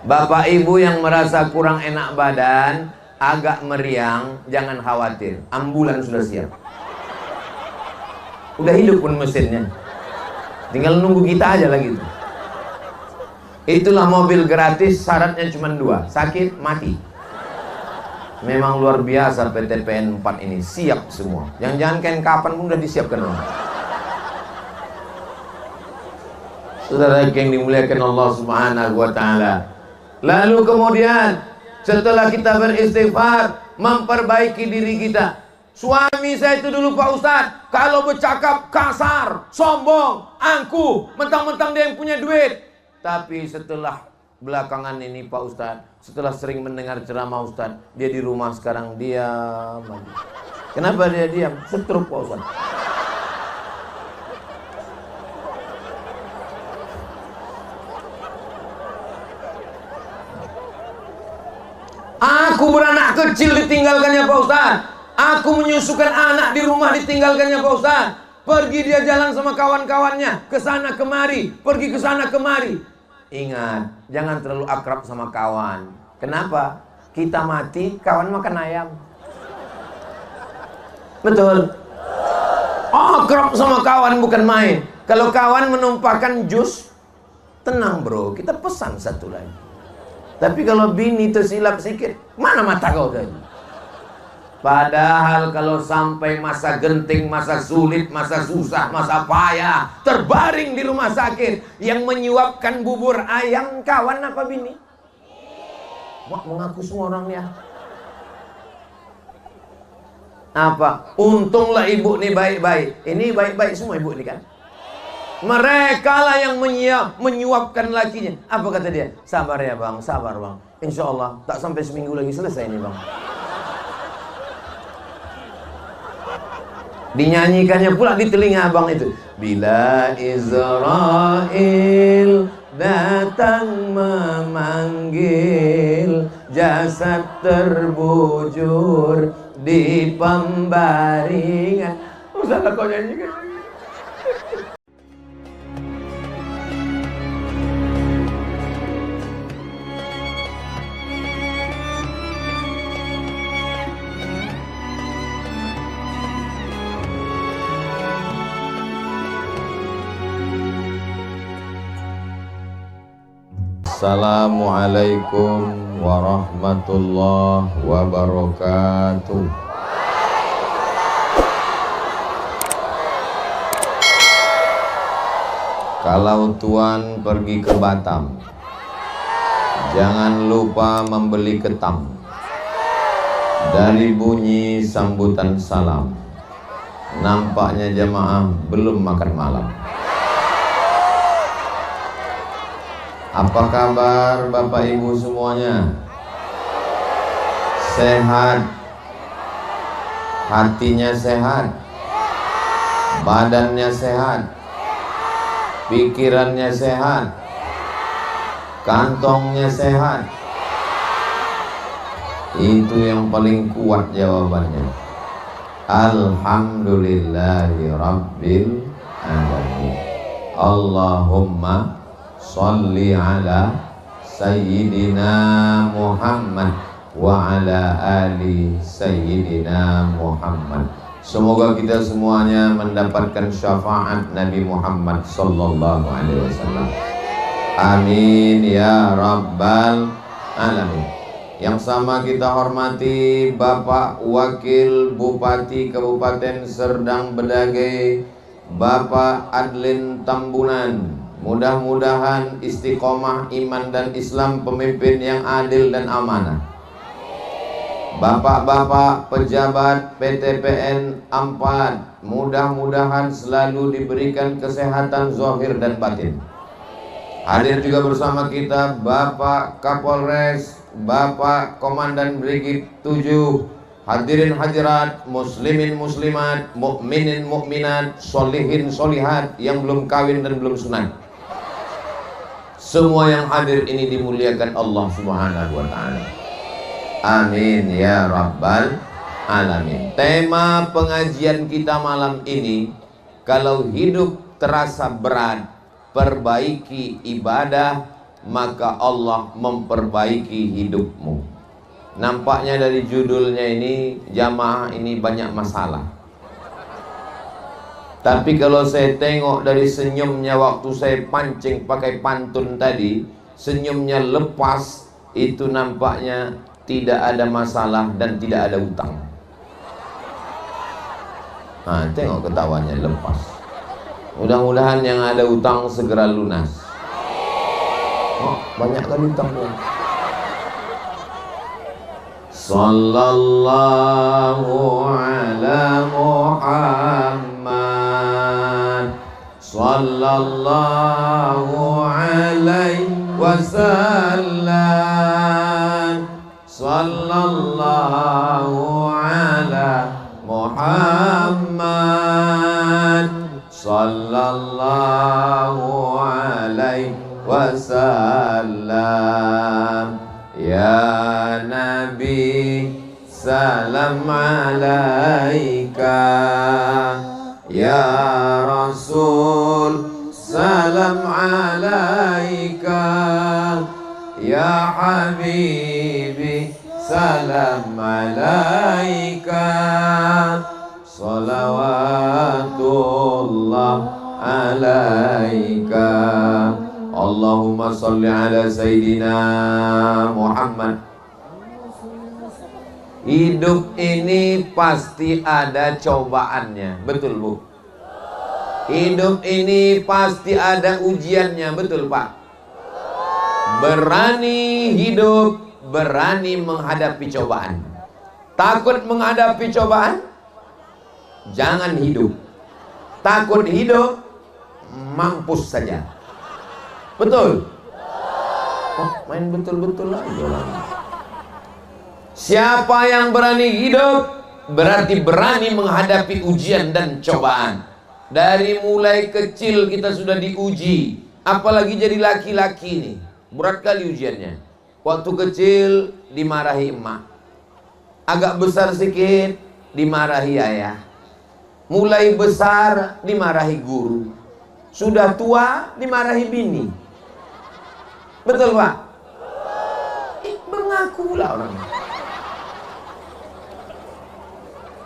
Bapak ibu yang merasa kurang enak badan, agak meriang, jangan khawatir, ambulan sudah siap. Udah hidup pun mesinnya, tinggal nunggu kita aja lagi. Itulah mobil gratis, syaratnya cuma 2, sakit mati. Memang luar biasa PT PN 4 ini, siap semua. Jangan-jangan kain kapan pun udah disiapkan orang. Saudara yang dimuliakan Allah Subhanahu wa Ta'ala. Lalu kemudian setelah kita beristighfar, memperbaiki diri kita. Suami saya itu dulu Pak Ustadz, kalau bercakap kasar, sombong, angkuh, mentang-mentang dia yang punya duit. Tapi setelah belakangan ini Pak Ustadz, setelah sering mendengar ceramah Ustadz, dia di rumah sekarang diam. Kenapa dia diam? Stroke Pak Ustadz. Aku beranak kecil ditinggalkannya Pak Ustadz. Aku menyusukan anak di rumah ditinggalkannya Pak Ustadz. Pergi dia jalan sama kawan-kawannya, ke sana kemari, pergi ke sana kemari. Ingat, jangan terlalu akrab sama kawan. Kenapa? Kita mati, kawan makan ayam. Betul? Akrab sama kawan bukan main. Kalau kawan menumpahkan jus, tenang bro, kita pesan satu lagi. Tapi kalau bini tersilap sedikit, mana mata kau tadi? Padahal kalau sampai masa genting, masa sulit, masa susah, masa payah, terbaring di rumah sakit, yang menyuapkan bubur ayam kawan apa bini? Wah, mengaku semua orang ya. Apa? Untunglah ibu nih baik-baik. Ini baik-baik semua ibu nih kan? Mereka lah yang menyuapkan lakinya. Apa kata dia? Sabar ya bang, sabar bang. Insya Allah tak sampai seminggu lagi selesai nih bang. Dinyanyikannya pula di telinga abang itu. Bila Israel datang memanggil, jasad terbujur di pembaringan. Salah kau nyanyikan. Assalamualaikum warahmatullahi wabarakatuh. Kalau tuan pergi ke Batam, jangan lupa membeli ketam. Dari bunyi sambutan salam, nampaknya jamaah belum makan malam. Apa kabar Bapak Ibu semuanya? Sehat? Hatinya sehat? Badannya sehat? Pikirannya sehat? Kantongnya sehat? Itu yang paling kuat jawabannya. Alhamdulillahi Rabbil Alamin. Allahumma Salli ala Sayyidina Muhammad wa ala ali Sayyidina Muhammad. Semoga kita semuanya mendapatkan syafaat Nabi Muhammad sallallahu alaihi wasallam. Amin ya rabbal alamin. Yang sama kita hormati Bapak Wakil Bupati Kabupaten Serdang Bedagai, Bapak Adlin Tambunan. Mudah-mudahan istiqomah iman dan Islam, pemimpin yang adil dan amanah. Bapak-bapak pejabat PT PN 4, mudah-mudahan selalu diberikan kesehatan zahir dan batin. Hadir juga bersama kita Bapak Kapolres, Bapak Komandan Brigif 7, hadirin hadirat, muslimin muslimat, mukminin mukminat, solihin solihat yang belum kawin dan belum sunat. Semua yang hadir ini dimuliakan Allah Subhanahu wa Ta'ala. Amin ya rabbal alamin. Tema pengajian kita malam ini, kalau hidup terasa berat, perbaiki ibadah, maka Allah memperbaiki hidupmu. Nampaknya dari judulnya ini, jamaah ini banyak masalah. Tapi kalau saya tengok dari senyumnya waktu saya pancing pakai pantun tadi, senyumnya lepas, itu nampaknya tidak ada masalah dan tidak ada utang. Nah, tengok ketawanya lepas. Mudah-mudahan yang ada utang segera lunas. Oh, banyak kali utangnya. Sallallahu ala Muhammad, sallallahu alaihi wasallam, sallallahu ala Muhammad, sallallahu alaihi wasallam. Ya Nabi, salam alaika. Ya Rasul, salam alaika. Ya Habibi, salam alaika. Salawatullah alaika. Allahumma salli ala Sayyidina Muhammad. Hidup ini pasti ada cobaannya, betul Bu? Hidup ini pasti ada ujiannya, betul Pak? Berani hidup, berani menghadapi cobaan. Takut menghadapi cobaan? Jangan hidup. Takut hidup, mampus saja. Betul? Oh, main betul-betul aja orang. Siapa yang berani hidup berarti berani menghadapi ujian dan cobaan. Dari mulai kecil kita sudah diuji, apalagi jadi laki-laki nih, berat kali ujiannya. Waktu kecil dimarahi emak, agak besar sedikit dimarahi ayah, mulai besar dimarahi guru, sudah tua dimarahi bini. Betul Pak? Mengaku pula orang.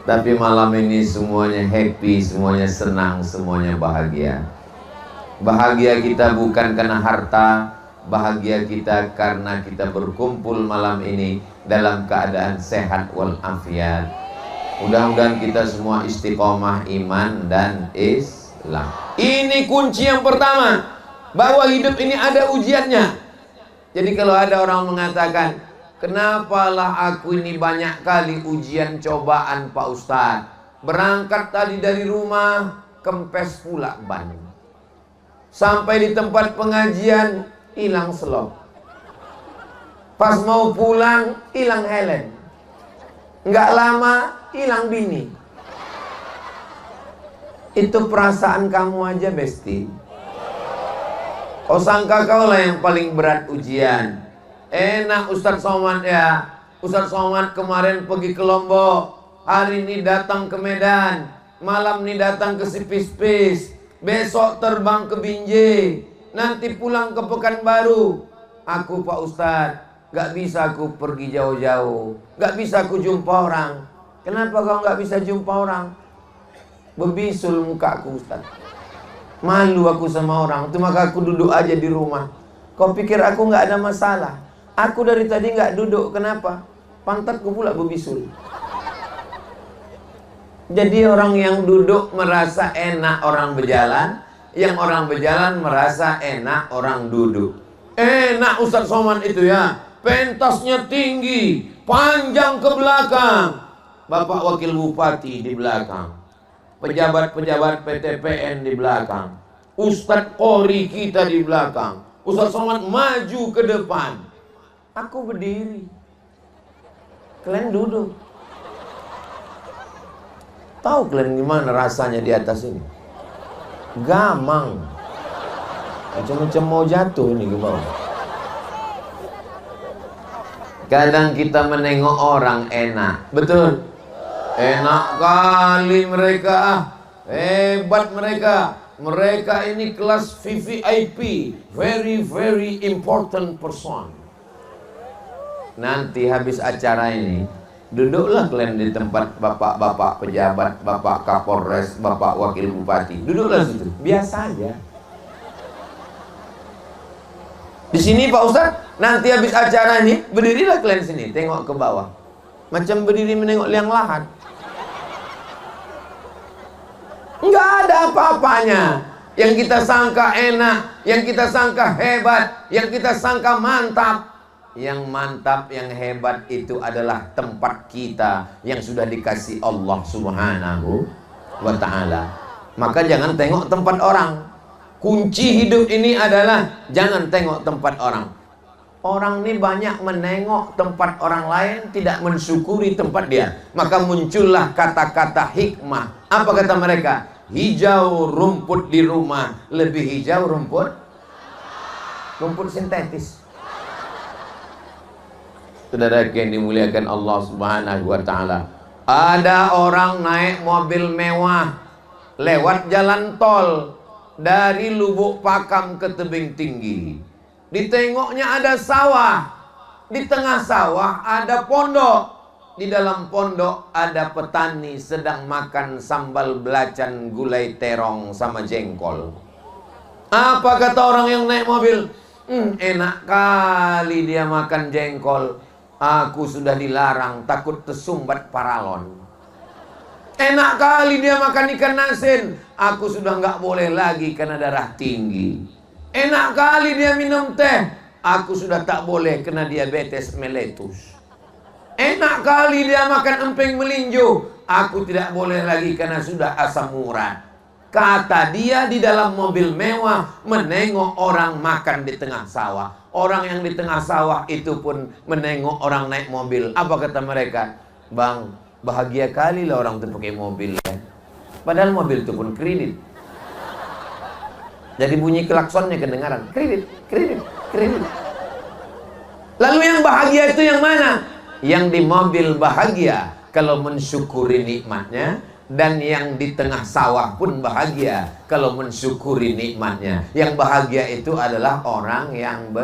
Tapi malam ini semuanya happy, semuanya senang, semuanya bahagia. Bahagia kita bukan karena harta, bahagia kita karena kita berkumpul malam ini dalam keadaan sehat walafiat. Mudah-mudahan kita semua istiqomah iman dan Islam. Ini kunci yang pertama, bahwa hidup ini ada ujiannya. Jadi kalau ada orang mengatakan, kenapalah aku ini banyak kali ujian cobaan Pak Ustadz, berangkat tadi dari rumah kempes pula ban, sampai di tempat pengajian hilang selop, pas mau pulang hilang helm, nggak lama hilang bini. Itu perasaan kamu aja Besti. Oh, sangka kau lah yang paling berat ujian. Enak Ustadz Somad ya. Ustadz Somad kemarin pergi ke Lombok, hari ini datang ke Medan, malam ini datang ke Sipis-Pis, besok terbang ke Binjai, nanti pulang ke Pekanbaru. Aku Pak Ustadz, gak bisa aku pergi jauh-jauh, gak bisa aku jumpa orang. Kenapa kau gak bisa jumpa orang? Bebisul mukaku Ustadz, malu aku sama orang, itu maka aku duduk aja di rumah. Kau pikir aku nggak ada masalah? Aku dari tadi nggak duduk, kenapa? Pantatku pula berbisul. Jadi orang yang duduk merasa enak orang berjalan, yang orang berjalan merasa enak orang duduk. Enak Ustadz Somad itu ya, pentasnya tinggi, panjang ke belakang, Bapak Wakil Bupati di belakang, pejabat-pejabat PTPN di belakang, Ustadz Qori kita di belakang, Ustadz Somad maju ke depan, aku berdiri, kalian duduk. Tahu kalian gimana rasanya di atas ini? Gamang, macam-macam mau jatuh ini ke bawah. Kadang kita menengok orang enak, betul? Enak kali mereka, hebat mereka. mereka ini kelas VVIP, very very important person. Nanti habis acara ini, duduklah kalian di tempat bapak-bapak pejabat, bapak Kapolres, bapak wakil bupati. Duduklah situ, biasa aja. Di sini Pak Ustadz, nanti habis acara ini, berdirilah kalian sini, tengok ke bawah. Macam berdiri menengok liang lahat. Enggak ada apa-apanya. Yang kita sangka enak, yang kita sangka hebat, yang kita sangka mantap. Yang mantap, yang hebat itu adalah tempat kita yang sudah dikasih Allah Subhanahu wa ta'ala. Maka jangan tengok tempat orang. Kunci hidup ini adalah jangan tengok tempat orang. Orang ini banyak menengok tempat orang lain, tidak mensyukuri tempat dia. Maka muncullah kata-kata hikmah. Apa kata mereka? Hijau rumput di rumah lebih hijau rumput sintetis. Saudara yang dimuliakan Allah Subhanahu wa ta'ala, ada orang naik mobil mewah lewat jalan tol dari Lubuk Pakam ke Tebing Tinggi. Ditengoknya ada sawah, di tengah sawah ada pondok, di dalam pondok ada petani sedang makan sambal belacan, gulai terong sama jengkol. Apa kata orang yang naik mobil? Enak kali dia makan jengkol. Aku sudah dilarang, takut tersumbat paralon. Enak kali dia makan ikan asin. Aku sudah nggak boleh lagi karena darah tinggi. Enak kali dia minum teh. Aku sudah tak boleh kena diabetes meletus. Enak kali dia makan emping melinjo. Aku tidak boleh lagi karena sudah asam urat. Kata dia di dalam mobil mewah, menengok orang makan di tengah sawah. Orang yang di tengah sawah itu pun menengok orang naik mobil. Apa kata mereka? Bang, bahagia kali lah orang itu pakai mobil ya. Padahal mobil itu pun kredit. Jadi bunyi klaksonnya kedengaran. Kredit, kredit, kredit. Lalu yang bahagia itu yang mana? Yang di mobil bahagia kalau mensyukuri nikmatnya. Dan yang di tengah sawah pun bahagia kalau mensyukuri nikmatnya. Yang bahagia itu adalah orang yang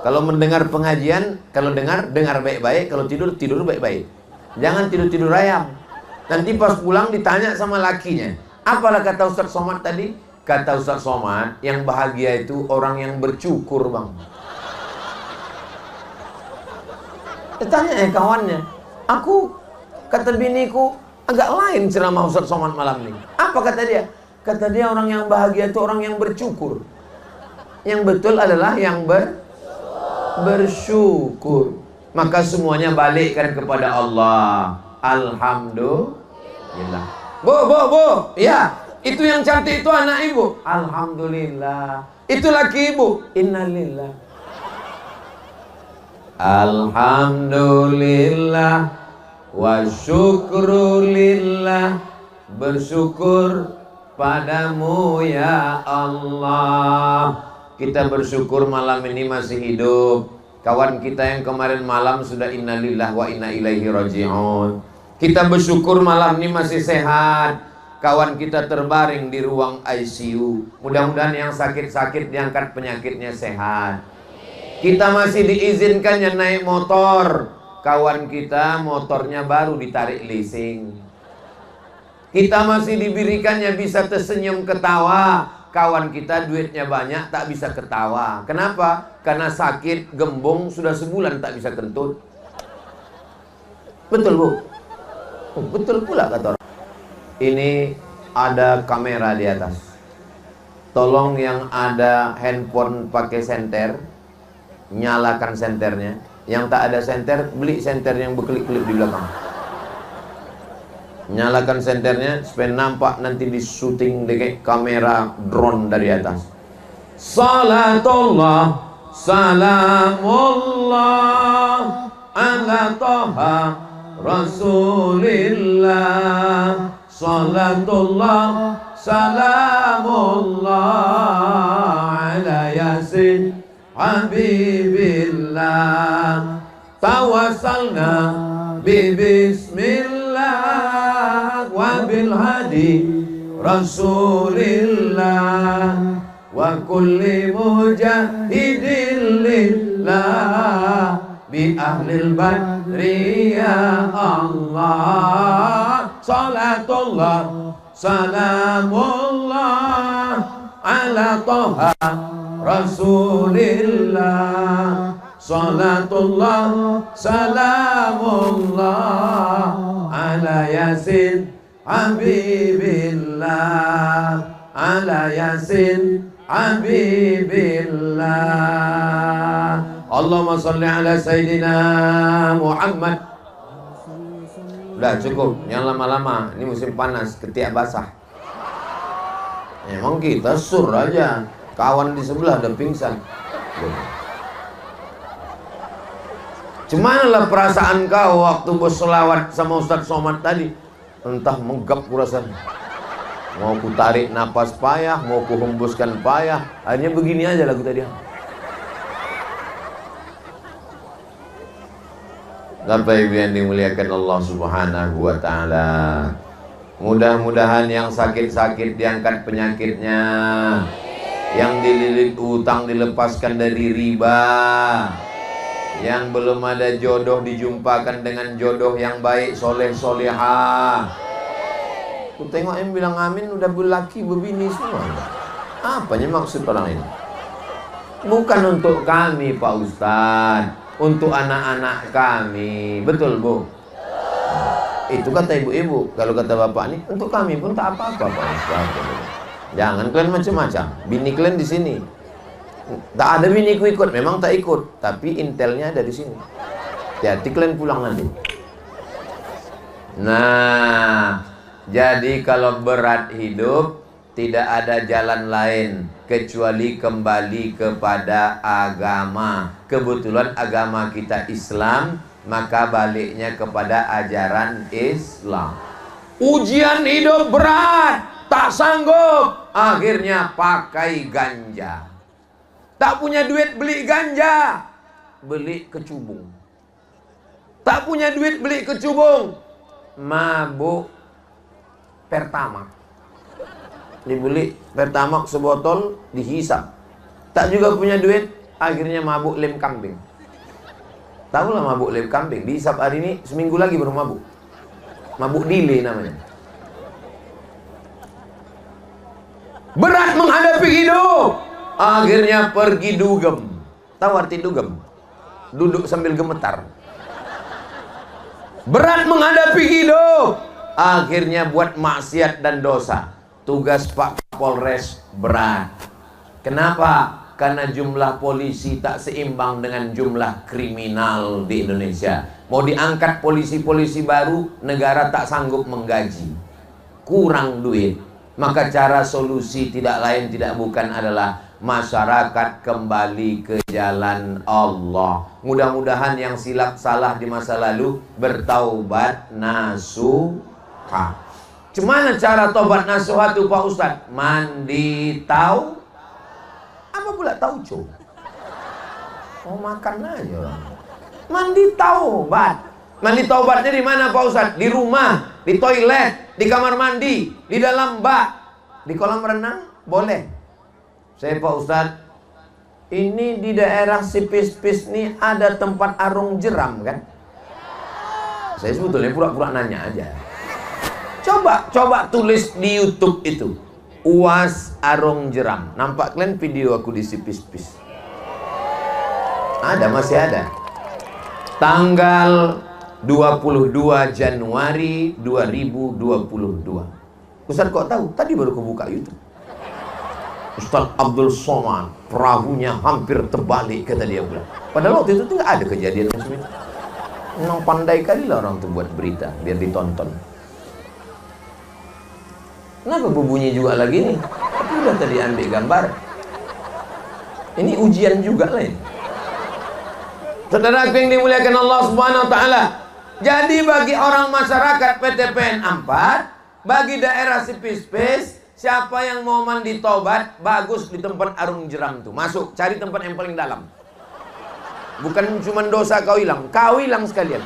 kalau mendengar pengajian, kalau dengar baik-baik, kalau tidur baik-baik. Jangan tidur ayam. Nanti pas pulang ditanya sama lakinya, apalah kata Ustaz Somad tadi? Kata Ustaz Somad, yang bahagia itu orang yang bercukur, bang. Ditanya kawannya, aku kata biniku agak lain ceramah Ustaz Somad malam ini. Apa kata dia? Kata dia orang yang bahagia itu orang yang bersyukur. Yang betul adalah yang bersyukur. Maka semuanya balikkan kepada Allah. Alhamdulillah. Bu, ya, itu yang cantik itu anak ibu. Alhamdulillah. Itu laki ibu. Innalillah. Alhamdulillah. Wa syukrulillah, bersyukur padamu ya Allah. Kita bersyukur malam ini masih hidup. Kawan kita yang kemarin malam sudah innalillah wa inna ilaihi raji'un. Kita bersyukur malam ini masih sehat. Kawan kita terbaring di ruang ICU. Mudah-mudahan yang sakit-sakit diangkat penyakitnya sehat. Kita masih diizinkannya naik motor. Kawan kita motornya baru ditarik leasing. Kita masih diberikannya bisa tersenyum ketawa. Kawan kita duitnya banyak tak bisa ketawa. Kenapa? Karena sakit gembung sudah sebulan tak bisa kentut. Betul bu? Betul pula kata orang. Ini ada kamera di atas. Tolong yang ada handphone pakai senter, nyalakan senternya. Yang tak ada senter, beli senter yang berkelip-kelip di belakang. Nyalakan senternya supaya nampak nanti di syuting dengan kamera drone dari atas. Salatullah, salamullah ala Taha Rasulillah. Salatullah, salamullah ala Yasin Habibillah. Tawassalna bi bismillah wa bil hadi Rasulillah wa kulli mujahidin lillah bi ahlil badri ya Allah. Salatullah salamullah ala toha Rasulillah. Salatullah salamullah ala Yasin Habibillah, ala Yasin Habibillah. Allahumma salli ala Sayyidina Muhammad. Udah cukup, jangan lama-lama. Ini musim panas, ketiak basah. Emang kita sur aja. Kawan di sebelah udah pingsan. Cemanalah perasaan kau waktu berselawat sama Ustadz Somad tadi? Entah menggap kurasa. Mau ku tarik napas payah, mau ku hembuskan payah. Akhirnya begini aja lagu tadi. Bapak Ibu yang dimuliakan Allah Subhanahu wa ta'ala, mudah-mudahan yang sakit-sakit diangkat penyakitnya, yang dililit utang dilepaskan dari riba, yang belum ada jodoh dijumpakan dengan jodoh yang baik, soleh solehah. Ku tengok yang bilang amin udah berlaki berbini semua. Apanya maksud orang ini? Bukan untuk kami Pak Ustadz, untuk anak-anak kami. Betul Bu? Itu kata ibu-ibu. Kalau kata bapak ini, untuk kami pun tak apa-apa Pak Ustadz. Jangan kalian macam-macam. Bini kalian di sini. Tak ada biniku ikut, memang tak ikut, tapi intelnya ada di sini. Hati-hati kalian pulang nanti. Nah, jadi kalau berat hidup, tidak ada jalan lain kecuali kembali kepada agama. Kebetulan agama kita Islam, maka baliknya kepada ajaran Islam. Ujian hidup berat, tak sanggup, akhirnya pakai ganja. Tak punya duit beli ganja, beli kecubung. Tak punya duit beli kecubung, mabuk Pertamax. Dibeli Pertamax sebotol, dihisap. Tak juga punya duit, akhirnya mabuk lem kambing. Tahu lah mabuk lem kambing, dihisap hari ini, seminggu lagi baru mabuk. Mabuk dile namanya. Berat menghadapi hidup, akhirnya pergi dugem. Tahu arti dugem? Duduk sambil gemetar. Berat menghadapi hidup, akhirnya buat maksiat dan dosa. Tugas Pak Polres berat. Kenapa? Karena jumlah polisi tak seimbang dengan jumlah kriminal di Indonesia. Mau diangkat polisi-polisi baru, negara tak sanggup menggaji. Kurang duit. Maka cara solusi tidak lain tidak bukan adalah masyarakat kembali ke jalan Allah. Mudah-mudahan yang silap salah di masa lalu bertaubat nasuha. Gimana cara tobat nasuha itu Pak Ustadz? Mandi tahu? Apa pula tauco? Mau makan aja orang. Mandi taubat. Mandi taubatnya di mana Pak Ustadz? Di rumah, di toilet, di kamar mandi, di dalam bak, di kolam renang, boleh. Saya Pak Ustadz, ini di daerah Sipis-Pis nih ada tempat arung jeram kan? Saya sebetulnya pura-pura nanya aja. Coba tulis di YouTube itu, UAS arung jeram. Nampak kalian video aku di Sipis-Pis? Ada, masih ada. Tanggal 22 Januari 2022. Ustaz kok tahu? Tadi baru aku buka YouTube. Ustaz Abdul Somad, perahunya hampir terbalik, kata dia bilang. Padahal waktu itu tuh nggak ada kejadian macam itu. Memang pandai kali lah orang tuh buat berita biar ditonton. Kenapa berbunyi juga lagi nih? Tapi udah tadi ambil gambar. Ini ujian juga lah ini. Saudara yang dimuliakan Allah Subhanahu wa taala. Jadi bagi orang masyarakat PTPN 4, bagi daerah Sipis-Pis, siapa yang mau mandi tobat, bagus di tempat arung jeram tuh. Masuk, cari tempat yang paling dalam. Bukan cuma dosa kau hilang sekalian.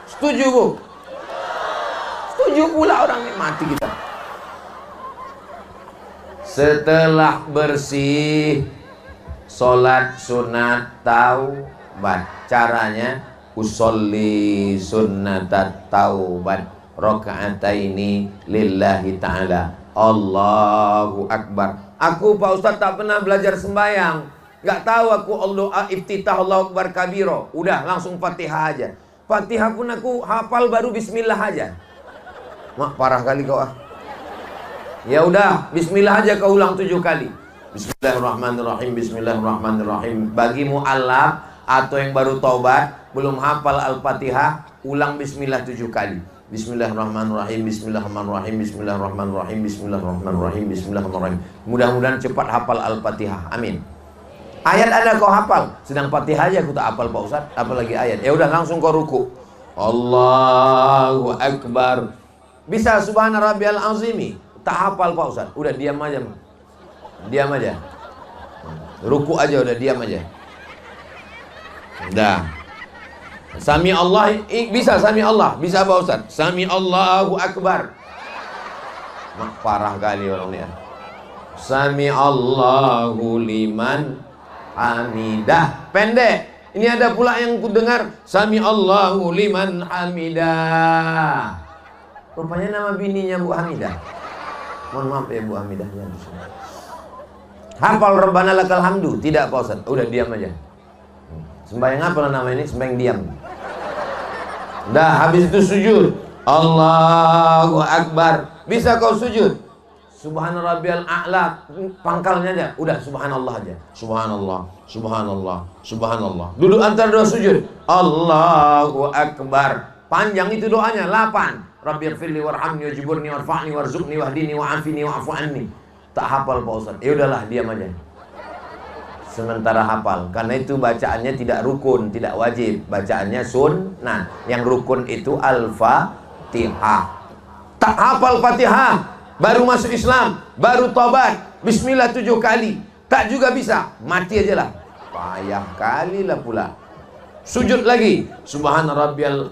Setuju Bu? Setuju pula orang ini, mati kita. Setelah bersih, sholat sunat taubat. Caranya usolli sunnatat taubat rakaataini lillahi ta'ala. Allahu Akbar. Aku Pak Ustadz tak pernah belajar sembahyang, gak tahu aku Allah iftitah Allahu Akbar kabiro. Udah langsung Fatihah aja. Fatihah pun aku hafal baru bismillah aja. Mak parah kali kau ah. Ya udah, bismillah aja kau ulang 7 kali. Bismillahirrahmanirrahim, bismillahirrahmanirrahim. Bagi mu'allaf atau yang baru taubat, belum hafal Al-Fatihah, ulang bismillah 7 kali. Bismillahirrahmanirrahim, bismillahirrahmanirrahim, bismillahirrahmanirrahim, bismillahirrahmanirrahim, bismillahirrahmanirrahim. Mudah-mudahan cepat hafal Al-Fatihah. Amin. Ayat ada kau hafal, sedang Fatihah aja aku tak hafal Pak Ustaz, apalagi ayat. Ya udah langsung kau ruku. Allahu Akbar. Bisa subhana rabbiyal azimi. Tak hafal Pak Ustaz, udah diam aja. Diam aja. Ruku aja udah diam aja. Dah. Sami Allah, bisa Sami Allah, bisa Pak Ustaz. Sami Allahu Akbar. Mak parah kali orang ni. Sami Allahu liman hamidah. Pendek. Ini ada pula yang ku dengar Sami Allahu liman hamidah. Rupanya nama bininya Bu Hamidah. Mohon maaf ya Bu Hamidah. Hafal Rabbana lakal hamdu. Tidak Pak Ustaz, udah diam aja. Sembahyang apa nama ini? Sembahyang diam. Dah habis itu sujud. Allahu Akbar. Bisa kau sujud? Subhana rabbiyal a'la, pangkalnya aja. Udah subhanallah aja. Subhanallah, subhanallah, subhanallah. Duduk antara dua sujud. Allahu Akbar. Panjang itu doanya 8. Rabbighfirli warhamni wajburni warfa'ni warzuqni wahdini wa'afini wa'fu anni. Tak hafal Pak Ustaz. Ya udahlah, diam aja. Sementara hafal, karena itu bacaannya tidak rukun, tidak wajib. Bacaannya sunnah. Yang rukun itu Al-Fatihah. Tak hafal Fatihah, baru masuk Islam, baru tobat, bismillah 7 kali, tak juga bisa, mati aja lah. Payah kali lah pula. Sujud lagi, subhana rabbiyal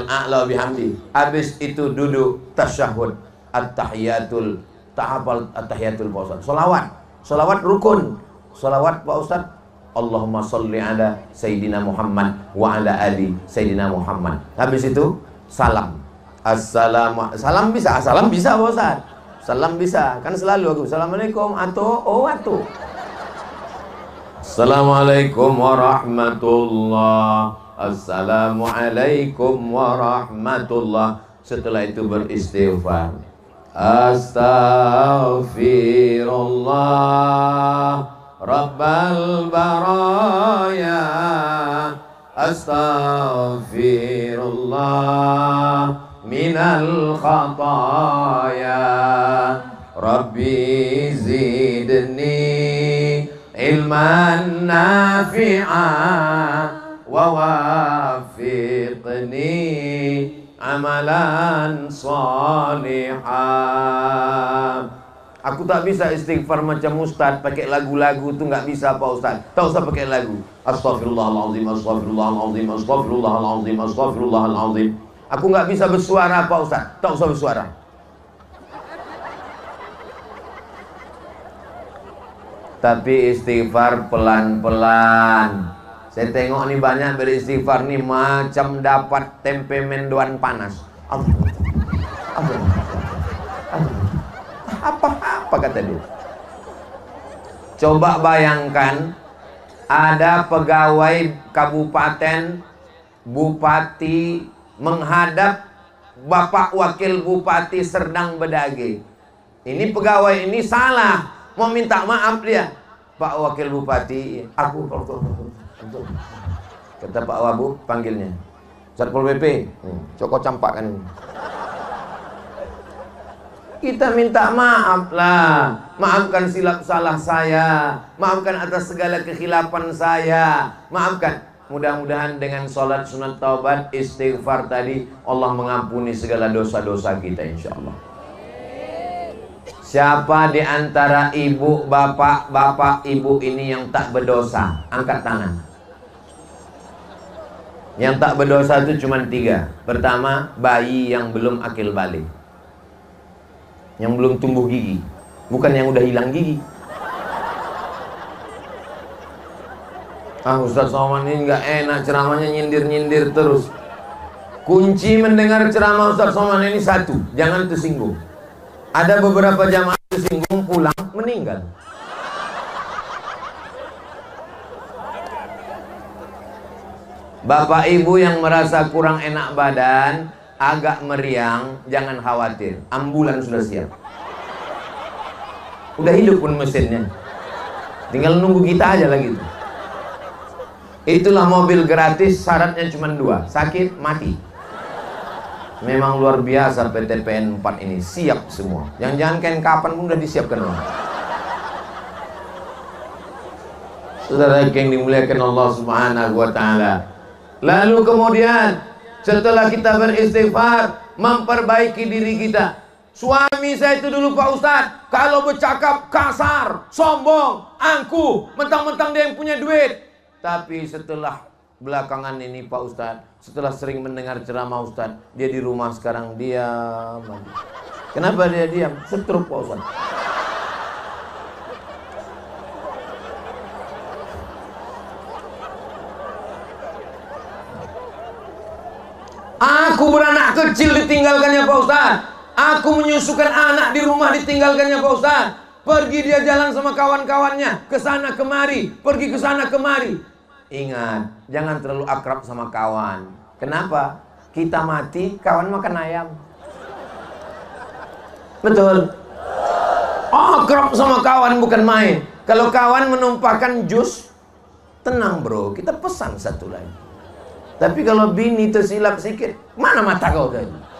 a'la bihamdi. Habis itu duduk tasyahud, at-tahiyatul, tak hafal at-tahiyatul Pak Ustaz. Salawat rukun. Salawat Pak Ustaz, Allahumma salli ala Sayyidina Muhammad wa ala ali Sayyidina Muhammad. Habis itu salam. Salam bisa Pak Ustaz. Salam bisa, kan selalu aku Assalamualaikum atu. Assalamualaikum warahmatullah. Assalamualaikum warahmatullah. Setelah itu beristighfar. Astaghfirullah Rabbal baraya. Astaghfirullah minal khataya. Rabbi zidni ilman nafi'an wa wafiqni amalan salihah. Aku tak bisa istighfar macam Ustaz, pakai lagu-lagu tu nggak bisa Pak Ustaz. Tak usah pakai lagu. Astaghfirullahalazim, astaghfirullahalazim, astaghfirullahalazim, astaghfirullahalazim. Aku nggak bisa bersuara Pak Ustaz. Tak usah bersuara. Tapi istighfar pelan-pelan. Saya tengok nih banyak beristighfar nih macam dapat tempe mendoan panas. Apa kata dia? Coba bayangkan ada pegawai kabupaten, bupati menghadap Bapak Wakil Bupati Serdang Bedage. Ini pegawai ini salah, mau minta maaf dia. Pak Wakil Bupati, aku kata Pak Wabu panggilnya. Satpol PP, Coko campakkan ini. Kita minta maaf lah. Maafkan silap salah saya. Maafkan atas segala kekhilafan saya. Maafkan. Mudah-mudahan dengan sholat sunat taubat, istighfar tadi, Allah mengampuni segala dosa-dosa kita insya Allah. Siapa di antara ibu, bapak, ibu ini yang tak berdosa? Angkat tangan. Yang tak berdosa itu cuma 3. Pertama, bayi yang belum akil balik, yang belum tumbuh gigi. bukan yang udah hilang gigi. Ustaz Somad ini nggak enak ceramahnya, nyindir-nyindir terus. Kunci mendengar ceramah Ustaz Somad ini satu, jangan tersinggung. Ada beberapa jamaah tersinggung pulang meninggal. Bapak ibu yang merasa kurang enak badan, agak meriang, jangan khawatir, ambulan sudah siap. Udah hidup pun mesinnya, tinggal nunggu kita aja lagi. Itulah mobil gratis, syaratnya cuma dua, sakit mati. Memang luar biasa PT PN 4 ini, siap semua. Jangan-jangan kain kapan pun udah disiapkan orang. Saudara yang dimuliakan Allah Subhanahu wa Ta'ala. Lalu kemudian setelah kita beristighfar, memperbaiki diri kita. Suami saya itu dulu Pak Ustadz, kalau bercakap kasar, sombong, angkuh, mentang-mentang dia yang punya duit. Tapi setelah belakangan ini Pak Ustadz, setelah sering mendengar ceramah Ustadz, dia di rumah sekarang diam. Kenapa dia diam? Stroke Pak Ustadz. Aku beranak kecil ditinggalkannya Pak Ustadz. Aku menyusukan anak di rumah ditinggalkannya Pak Ustadz. Pergi dia jalan sama kawan-kawannya, kesana kemari, pergi kesana kemari. Ingat, jangan terlalu akrab sama kawan. Kenapa? Kita mati, kawan makan ayam. Betul? Akrab sama kawan bukan main. Kalau kawan menumpahkan jus, tenang bro, kita pesan satu lagi. Tapi kalau bini tersilap sikit, mana mata kau tadi?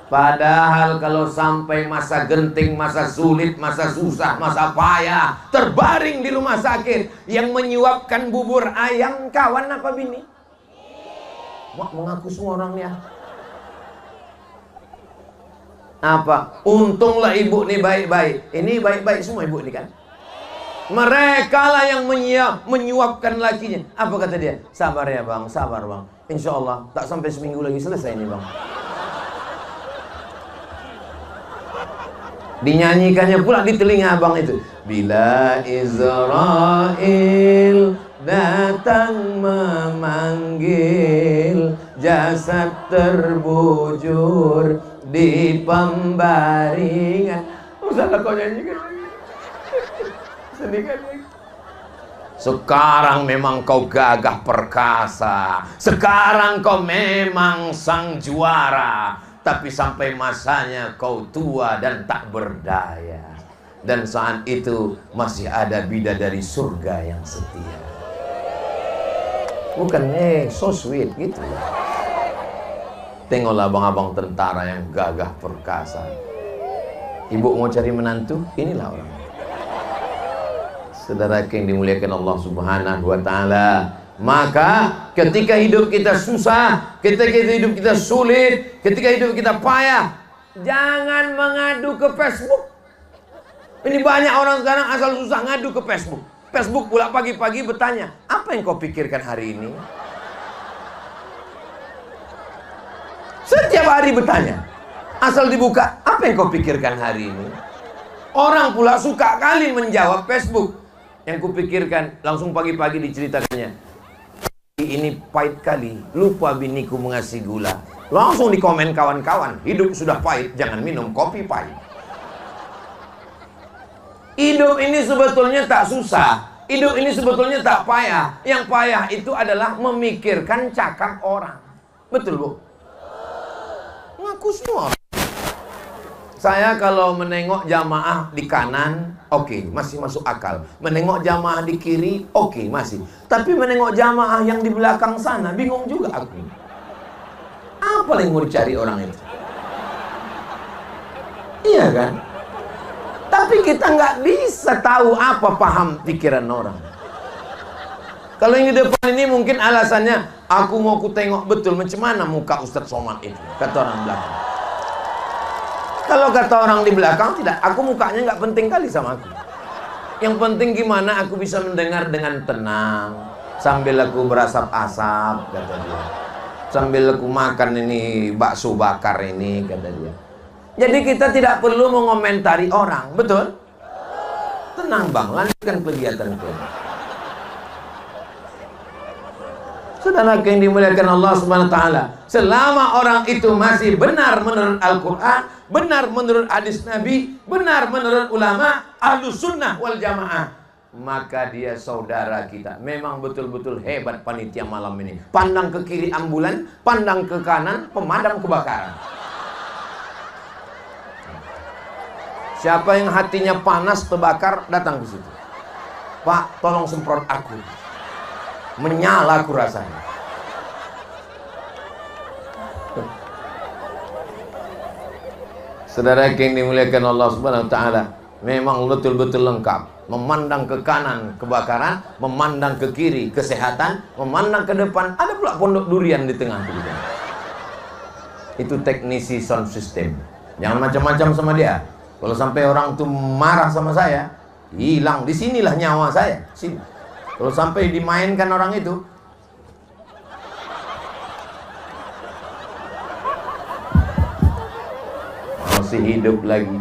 Padahal kalau sampai masa genting, masa sulit, masa susah, masa payah, terbaring di rumah sakit, yang menyuapkan bubur ayam kawan apa bini? Wah, mengaku semua orang ya. Apa? Untunglah ibu nih baik-baik. Ini baik-baik semua ibu nih kan? Mereka lah yang menyuapkan lakinya. Apa kata dia? Sabar ya bang, sabar bang. Insya Allah tak sampai seminggu lagi selesai nih bang. Dinyanyikannya pula di telinga abang itu. Bila Israel datang memanggil, jasad terbujur di pembaringan. Salah kau nyanyikan lagi. Sedih kan? Sekarang memang kau gagah perkasa, sekarang kau memang sang juara. Tapi sampai masanya kau tua dan tak berdaya. Dan saat itu masih ada bidadari surga yang setia. Bukan so sweet gitu. Tengoklah abang-abang tentara yang gagah perkasa. Ibu mau cari menantu, inilah orang. Saudara yang dimuliakan Allah Subhanahu wa Ta'ala. Maka ketika hidup kita susah, ketika hidup kita sulit, ketika hidup kita payah, jangan mengadu ke Facebook. Ini banyak orang sekarang asal susah ngadu ke Facebook. Facebook pula pagi-pagi bertanya, apa yang kau pikirkan hari ini? Setiap hari bertanya. Asal dibuka, apa yang kau pikirkan hari ini? Orang pula suka kali menjawab Facebook. Yang kupikirkan, langsung pagi-pagi diceritakannya. Ini pahit kali, lupa biniku mengasih gula. Langsung di komen kawan-kawan, hidup sudah pahit, jangan minum kopi pahit. Hidup ini sebetulnya tak susah, hidup ini sebetulnya tak payah. Yang payah itu adalah memikirkan cakap orang. Betul bu? Ngaku semua. Saya kalau menengok jamaah di kanan, oke, masih masuk akal. Menengok jamaah di kiri, oke, masih. Tapi menengok jamaah yang di belakang sana, bingung juga aku. Apa yang mau dicari orang itu? Iya kan? Tapi kita nggak bisa tahu apa paham pikiran orang. Kalau yang di depan ini mungkin alasannya, aku mau ku tengok betul macam mana muka Ustaz Somad itu, kata orang belakang. Kalau kata orang di belakang, tidak, aku mukanya nggak penting kali sama aku. Yang penting gimana aku bisa mendengar dengan tenang, sambil aku berasap-asap, kata dia. Sambil aku makan ini bakso bakar ini, kata dia. Jadi kita tidak perlu mengomentari orang, betul? Tenang bang, lanjutkan kegiatan itu. Saudara yang dimuliakan Allah Subhanahu wa taala, selama orang itu masih benar menurut Al-Qur'an, benar menurut hadis Nabi, benar menurut ulama Ahlus Sunnah wal Jamaah, maka dia saudara kita. Memang betul-betul hebat panitia malam ini. Pandang ke kiri ambulan, pandang ke kanan pemadam kebakaran. Siapa yang hatinya panas terbakar, datang ke situ. Pak, tolong semprot aku. Menyala aku rasanya. Saudara yang dimuliakan Allah Subhanahu wa taala, memang betul-betul lengkap. Memandang ke kanan kebakaran, memandang ke kiri kesehatan, memandang ke depan ada pula pondok durian di tengah itu. Itu teknisi sound system. Jangan macam-macam sama dia. Kalau sampai orang itu marah sama saya, hilang. Disinilah nyawa saya. Sini. Kalau sampai dimainkan orang itu, masih hidup lagi.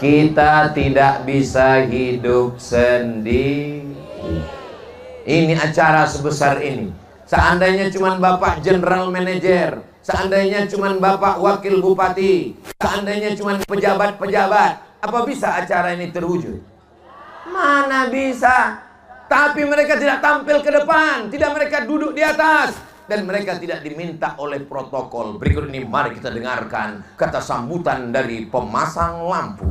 Kita tidak bisa hidup sendiri. Ini acara sebesar ini. Seandainya cuma Bapak General Manager, seandainya cuma Bapak Wakil Bupati, seandainya cuma pejabat-pejabat, apa bisa acara ini terwujud? Mana bisa? Tapi mereka tidak tampil ke depan, tidak mereka duduk di atas, dan mereka tidak diminta oleh protokol. Berikut ini mari kita dengarkan kata sambutan dari pemasang lampu.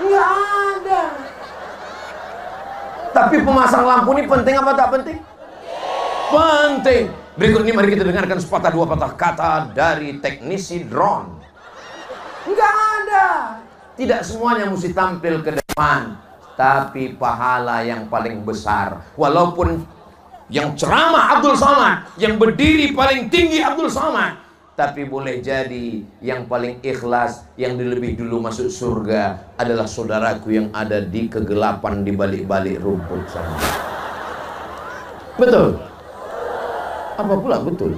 Nggak ada. Tapi pemasang lampu ini penting apa tak penting? Penting. Berikut ini mari kita dengarkan sepatah dua patah kata dari teknisi drone. Nggak ada. Tidak semuanya mesti tampil ke depan, tapi pahala yang paling besar. Walaupun yang ceramah Abdul Somad, yang berdiri paling tinggi Abdul Somad, tapi boleh jadi yang paling ikhlas, yang lebih dulu masuk surga adalah saudaraku yang ada di kegelapan di balik-balik rumput sana. Betul? Apa pula betul?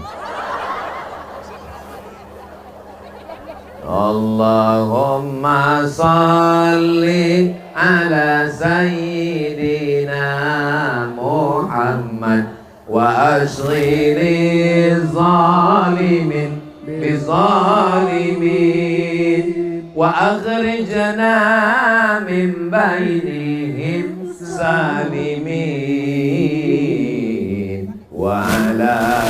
Allahumma salli ala sayyidina Muhammad wa ashghili zalimin bizalimin wa akhrijna min bainihim salimin wa ala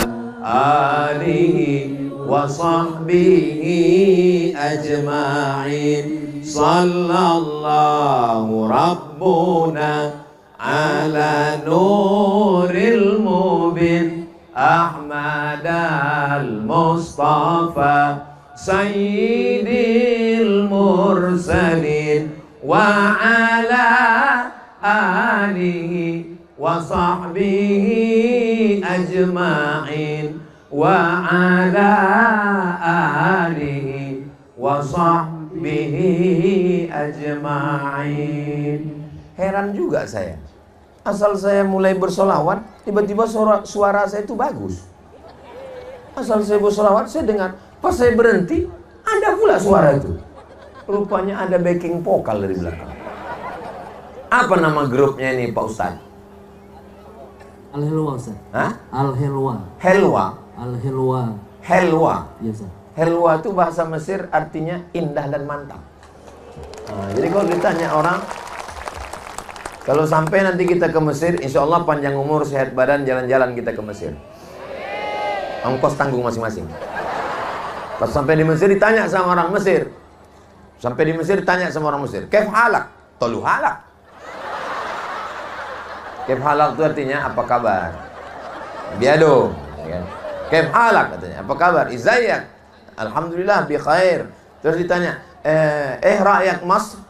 alihi wa sahbihi ajma'in. Sallallahu rabbuna ala nuril mubin Ahmad al-Mustafa sayyidil mursalin wa ala alihi wa sahbihi ajma'in wa ala alihi wa sahbihi ajma'in. Heran juga saya. Asal saya mulai bersolawat, tiba-tiba suara saya itu bagus. Asal saya bersolawat, saya dengar. Pas saya berhenti, ada pula suara itu. Rupanya ada backing vokal dari belakang. Apa nama grupnya ini Pak Ustadz? Al-Helwa, Ustaz. Hah? Al-Helwa. Helwa. Al-Helwa. Helwa. Iya, Ustaz. Helwa itu bahasa Mesir artinya indah dan mantap. Nah, jadi kalau ditanya orang, kalau sampai nanti kita ke Mesir, insya Allah panjang umur, sehat badan, jalan-jalan kita ke Mesir. Ongkos tanggung masing-masing. Pas sampai di Mesir ditanya sama orang Mesir. Sampai di Mesir ditanya sama orang Mesir, "Kaif halak?" "Tolu halak." Kaif halak itu artinya apa kabar? Biado. Ya. Kaif halak katanya, apa kabar? Izzayak. Alhamdulillah bi khair. Terus ditanya, rakyat Masr.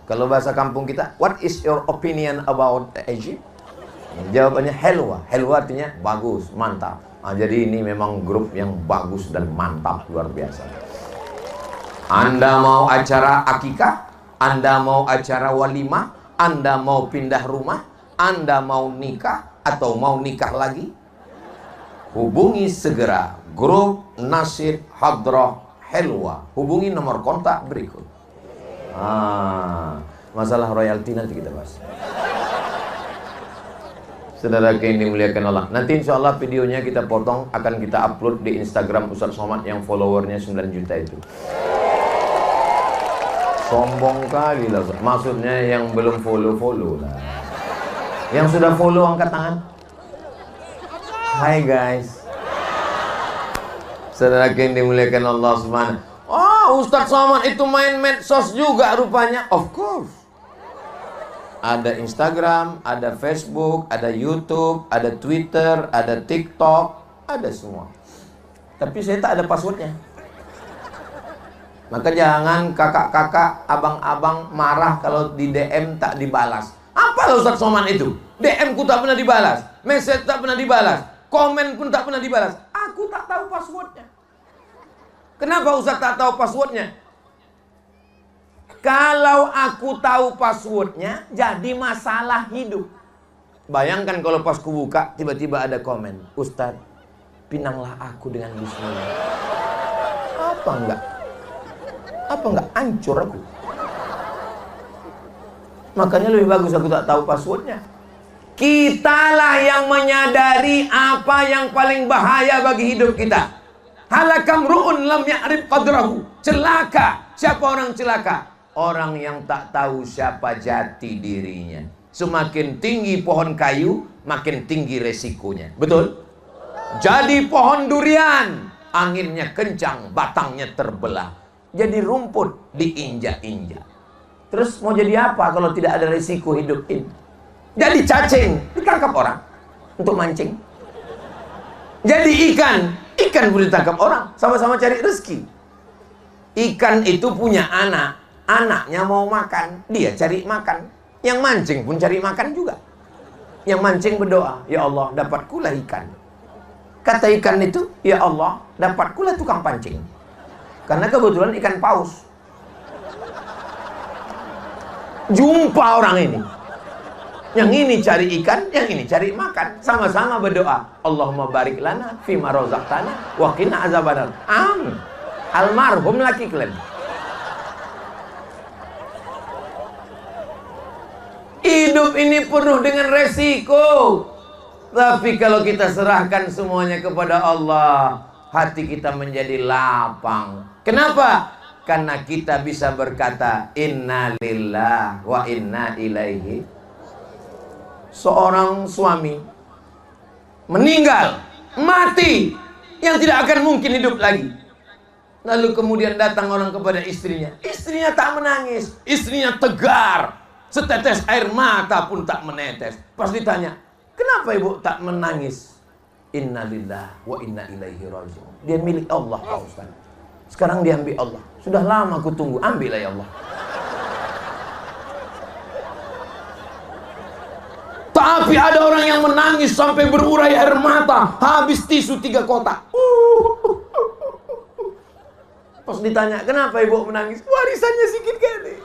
Kalau bahasa kampung kita, what is your opinion about Egypt? Jawabannya helwa. Helwa artinya bagus, mantap. Nah, jadi ini memang grup yang bagus dan mantap, luar biasa. Anda mau acara akikah? Anda mau acara walimah? Anda mau pindah rumah? Anda mau nikah atau mau nikah lagi? Hubungi segera grup Nasyid Hadrah Helwa. Hubungi nomor kontak berikut. Masalah royalti nanti kita bahas. Saudara yang dimuliakan Allah, nanti insya Allah videonya kita potong, akan kita upload di Instagram Ustadz Somad yang followernya 9 juta itu. Sombong kali lah, maksudnya yang belum follow lah. Yang sudah follow angkat tangan. Hai guys. Saudara yang dimuliakan Allah Subhanahu. Oh, Ustadz Somad itu main medsos juga rupanya. Of course. Ada Instagram, ada Facebook, ada YouTube, ada Twitter, ada TikTok, ada semua. Tapi saya tak ada passwordnya. Maka jangan kakak-kakak, abang-abang marah kalau di DM tak dibalas. Apa Ustadz Somad itu? DM ku tak pernah dibalas, message tak pernah dibalas, komen pun tak pernah dibalas. Aku tak tahu passwordnya. Kenapa Ustadz tak tahu passwordnya? Kalau aku tahu passwordnya, jadi masalah hidup. Bayangkan kalau pas ku buka, tiba-tiba ada komen, Ustadz, pinanglah aku dengan bismillah. Apa enggak? Hancur aku. Makanya lebih bagus aku tak tahu passwordnya. Kitalah yang menyadari apa yang paling bahaya bagi hidup kita. Halakam ru'un lam ya'rif qadrahu. Celaka. Siapa orang celaka? Orang yang tak tahu siapa jati dirinya. Semakin tinggi pohon kayu, makin tinggi resikonya. Betul? Jadi pohon durian, anginnya kencang, batangnya terbelah. Jadi rumput diinjak-injak. Terus mau jadi apa kalau tidak ada resiko hidup ini? Jadi cacing, ditangkap orang untuk mancing. Jadi ikan pun ditangkap orang, sama-sama cari rezeki. Ikan itu punya anak, anaknya mau makan, dia cari makan. Yang mancing pun cari makan juga. Yang mancing berdoa, ya Allah, dapatkulah ikan. Kata ikan itu, ya Allah, dapatkulah tukang pancing. Karena kebetulan ikan paus. Jumpa orang ini. Yang ini cari ikan, yang ini cari makan. Sama-sama berdoa. Allahumma barik lana fima razaqtana wa qina azabannar. Amin. Almarhum laki kalian. Hidup ini penuh dengan resiko. Tapi kalau kita serahkan semuanya kepada Allah, hati kita menjadi lapang. Kenapa? Karena kita bisa berkata inna lillah wa inna ilaihi. Seorang suami meninggal, mati, yang tidak akan mungkin hidup lagi. Lalu kemudian datang orang kepada istrinya. Istrinya tak menangis, istrinya tegar, setetes air mata pun tak menetes. Pas ditanya, kenapa ibu tak menangis? Inna lillah wa inna ilaihi raji'un. Dia milik Allah, Pak Ustaz. Sekarang diambil Allah. Sudah lama aku tunggu, ambillah ya Allah. Tapi ada orang yang menangis sampai berurai air mata, habis tisu 3 kotak. Pas ditanya, kenapa ibu menangis? Warisannya sedikit kali.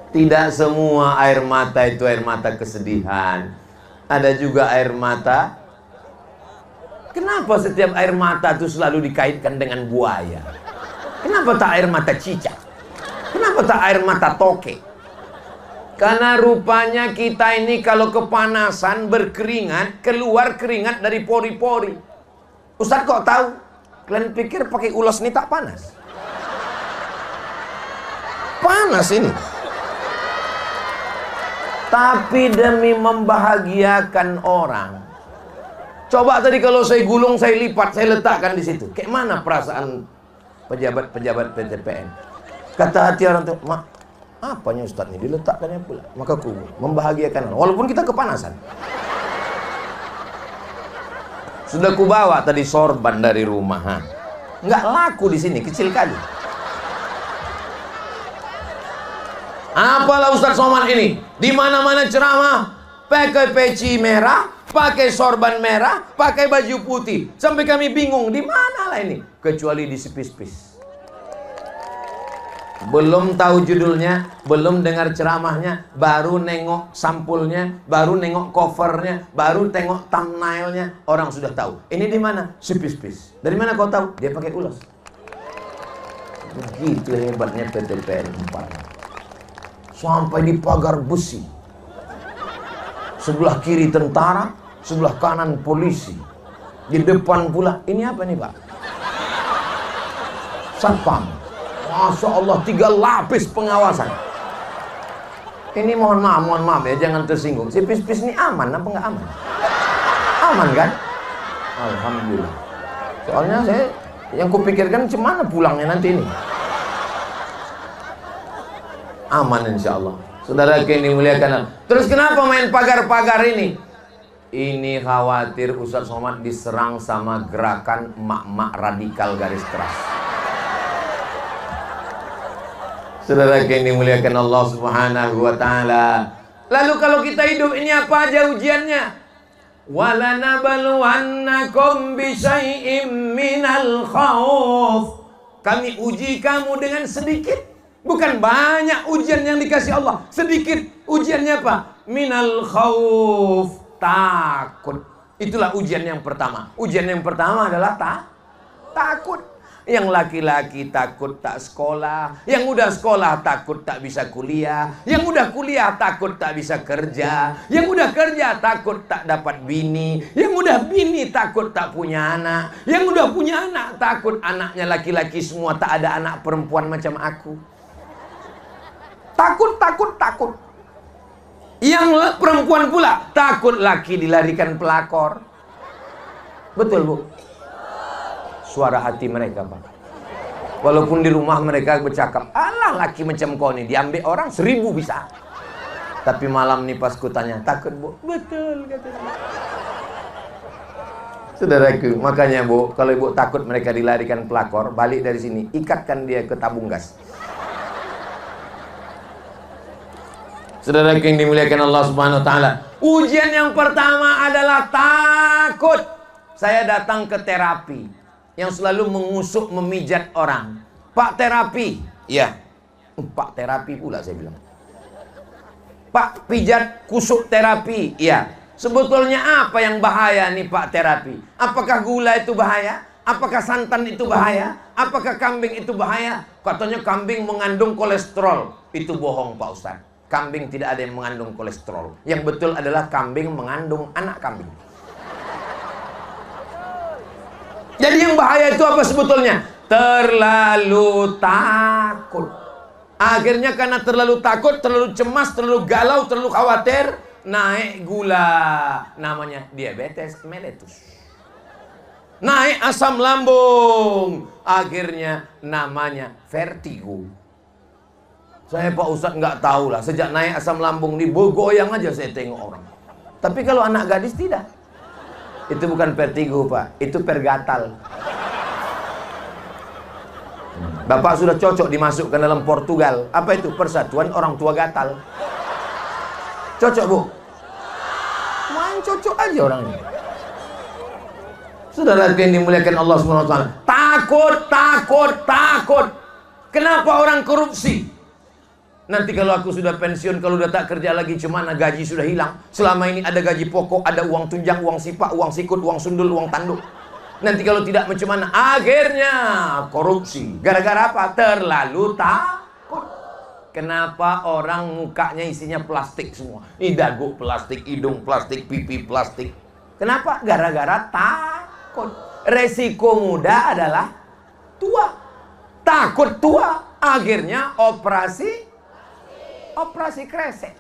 Tidak semua air mata itu air mata kesedihan. Ada juga air mata. Kenapa setiap air mata itu selalu dikaitkan dengan buaya? Kenapa tak air mata cicak? Kenapa tak air mata toke? Karena rupanya kita ini kalau kepanasan berkeringat, keluar keringat dari pori-pori. Ustaz kok tahu? Kalian pikir pakai ulos ini tak panas? Panas ini. Tapi demi membahagiakan orang. Coba tadi kalau saya gulung, saya lipat, saya letakkan di situ. Kayak mana perasaan pejabat-pejabat PTPN? Kata hati orang itu, mak, apanya Ustadz ini diletakkannya pula? Maka ku membahagiakan orang, walaupun kita kepanasan. Sudah ku bawa tadi sorban dari rumah, nggak laku di sini, kecil kali. Apalah Ustadz Somad ini? Di mana-mana ceramah, pakai peci merah, pakai sorban merah, pakai baju putih. Sampai kami bingung, di mana lah ini? Kecuali di sepis-pis. Belum tahu judulnya, belum dengar ceramahnya, baru nengok sampulnya, baru nengok covernya, baru tengok thumbnailnya, orang sudah tahu. Ini di mana? Sipis-pis. Dari mana kau tahu? Dia pakai ulas. Begitu hebatnya PTPN 4. Sampai di pagar besi. Sebelah kiri tentara, sebelah kanan polisi. Di depan pula, ini apa nih Pak? Satpam. Masya Allah, 3 lapis pengawasan. Ini mohon maaf ya, jangan tersinggung. Si pis-pis ini aman apa nggak aman? Aman kan? Alhamdulillah. Soalnya saya yang kupikirkan cemana pulangnya nanti ini. Aman insya Allah. Saudara yang dimuliakan. Terus kenapa main pagar-pagar ini? Ini khawatir Ustaz Somad diserang sama gerakan emak-emak radikal garis keras. Saudara yang dimuliakan Allah Subhanahu wa taala. Lalu kalau kita hidup ini apa aja ujiannya? Walanabluwannakum bisyai'im minal khauf. Kami uji kamu dengan sedikit. Bukan banyak ujian yang dikasih Allah. Sedikit. Ujiannya apa? Minal khauf. Takut. Itulah ujian yang pertama. Ujian yang pertama adalah takut. Yang laki-laki takut tak sekolah, yang udah sekolah takut tak bisa kuliah, yang udah kuliah takut tak bisa kerja, yang udah kerja takut tak dapat bini, yang udah bini takut tak punya anak, yang udah punya anak takut anaknya laki-laki semua, tak ada anak perempuan macam aku. Takut. Yang perempuan pula takut laki dilarikan pelakor. Betul Bu? Suara hati mereka Pak. Walaupun di rumah mereka bercakap, alah laki macam kau nih diambil orang 1000 bisa. Tapi malam nih pas kutanya, takut Bu? Betul katanya. Saudaraku, makanya Bu, kalau Ibu takut mereka dilarikan pelakor, balik dari sini, ikatkan dia ke tabung gas. Saudara yang dimuliakan Allah Subhanahu wa taala. Ujian yang pertama adalah takut. Saya datang ke terapi yang selalu mengusuk memijat orang. Pak terapi. Ya. Pak terapi pula saya bilang. Pak pijat kusuk terapi. Ya. Sebetulnya apa yang bahaya nih Pak terapi? Apakah gula itu bahaya? Apakah santan itu bahaya? Apakah kambing itu bahaya? Katanya kambing mengandung kolesterol. Itu bohong Pak Ustaz. Kambing tidak ada yang mengandung kolesterol. Yang betul adalah kambing mengandung anak kambing. Jadi yang bahaya itu apa sebetulnya? Terlalu takut. Akhirnya karena terlalu takut, terlalu cemas, terlalu galau, terlalu khawatir, naik gula. Namanya diabetes mellitus. Naik asam lambung. Akhirnya namanya vertigo. Saya Pak Ustadz nggak tahu lah. Sejak naik asam lambung ini bergoyang aja saya tengok orang. Tapi kalau anak gadis tidak. Itu bukan vertigo Pak, itu pergatal. Bapak sudah cocok dimasukkan dalam Portugal. Apa itu? Persatuan Orang Tua Gatal. Cocok Bu? Main cocok aja orang ini. Saudara yang dimuliakan Allah SWT. Takut. Kenapa orang korupsi? Nanti kalau aku sudah pensiun, kalau udah tak kerja lagi, cemana gaji sudah hilang. Selama ini ada gaji pokok, ada uang tunjang, uang sipak, uang sikut, uang sundul, uang tanduk. Nanti kalau tidak macam mana? Akhirnya korupsi. Gara-gara apa? Terlalu takut. Kenapa orang mukanya isinya plastik semua? Ini dagu plastik, hidung plastik, pipi plastik. Kenapa? Gara-gara takut. Resiko muda adalah tua. Takut tua. Akhirnya operasi kresek.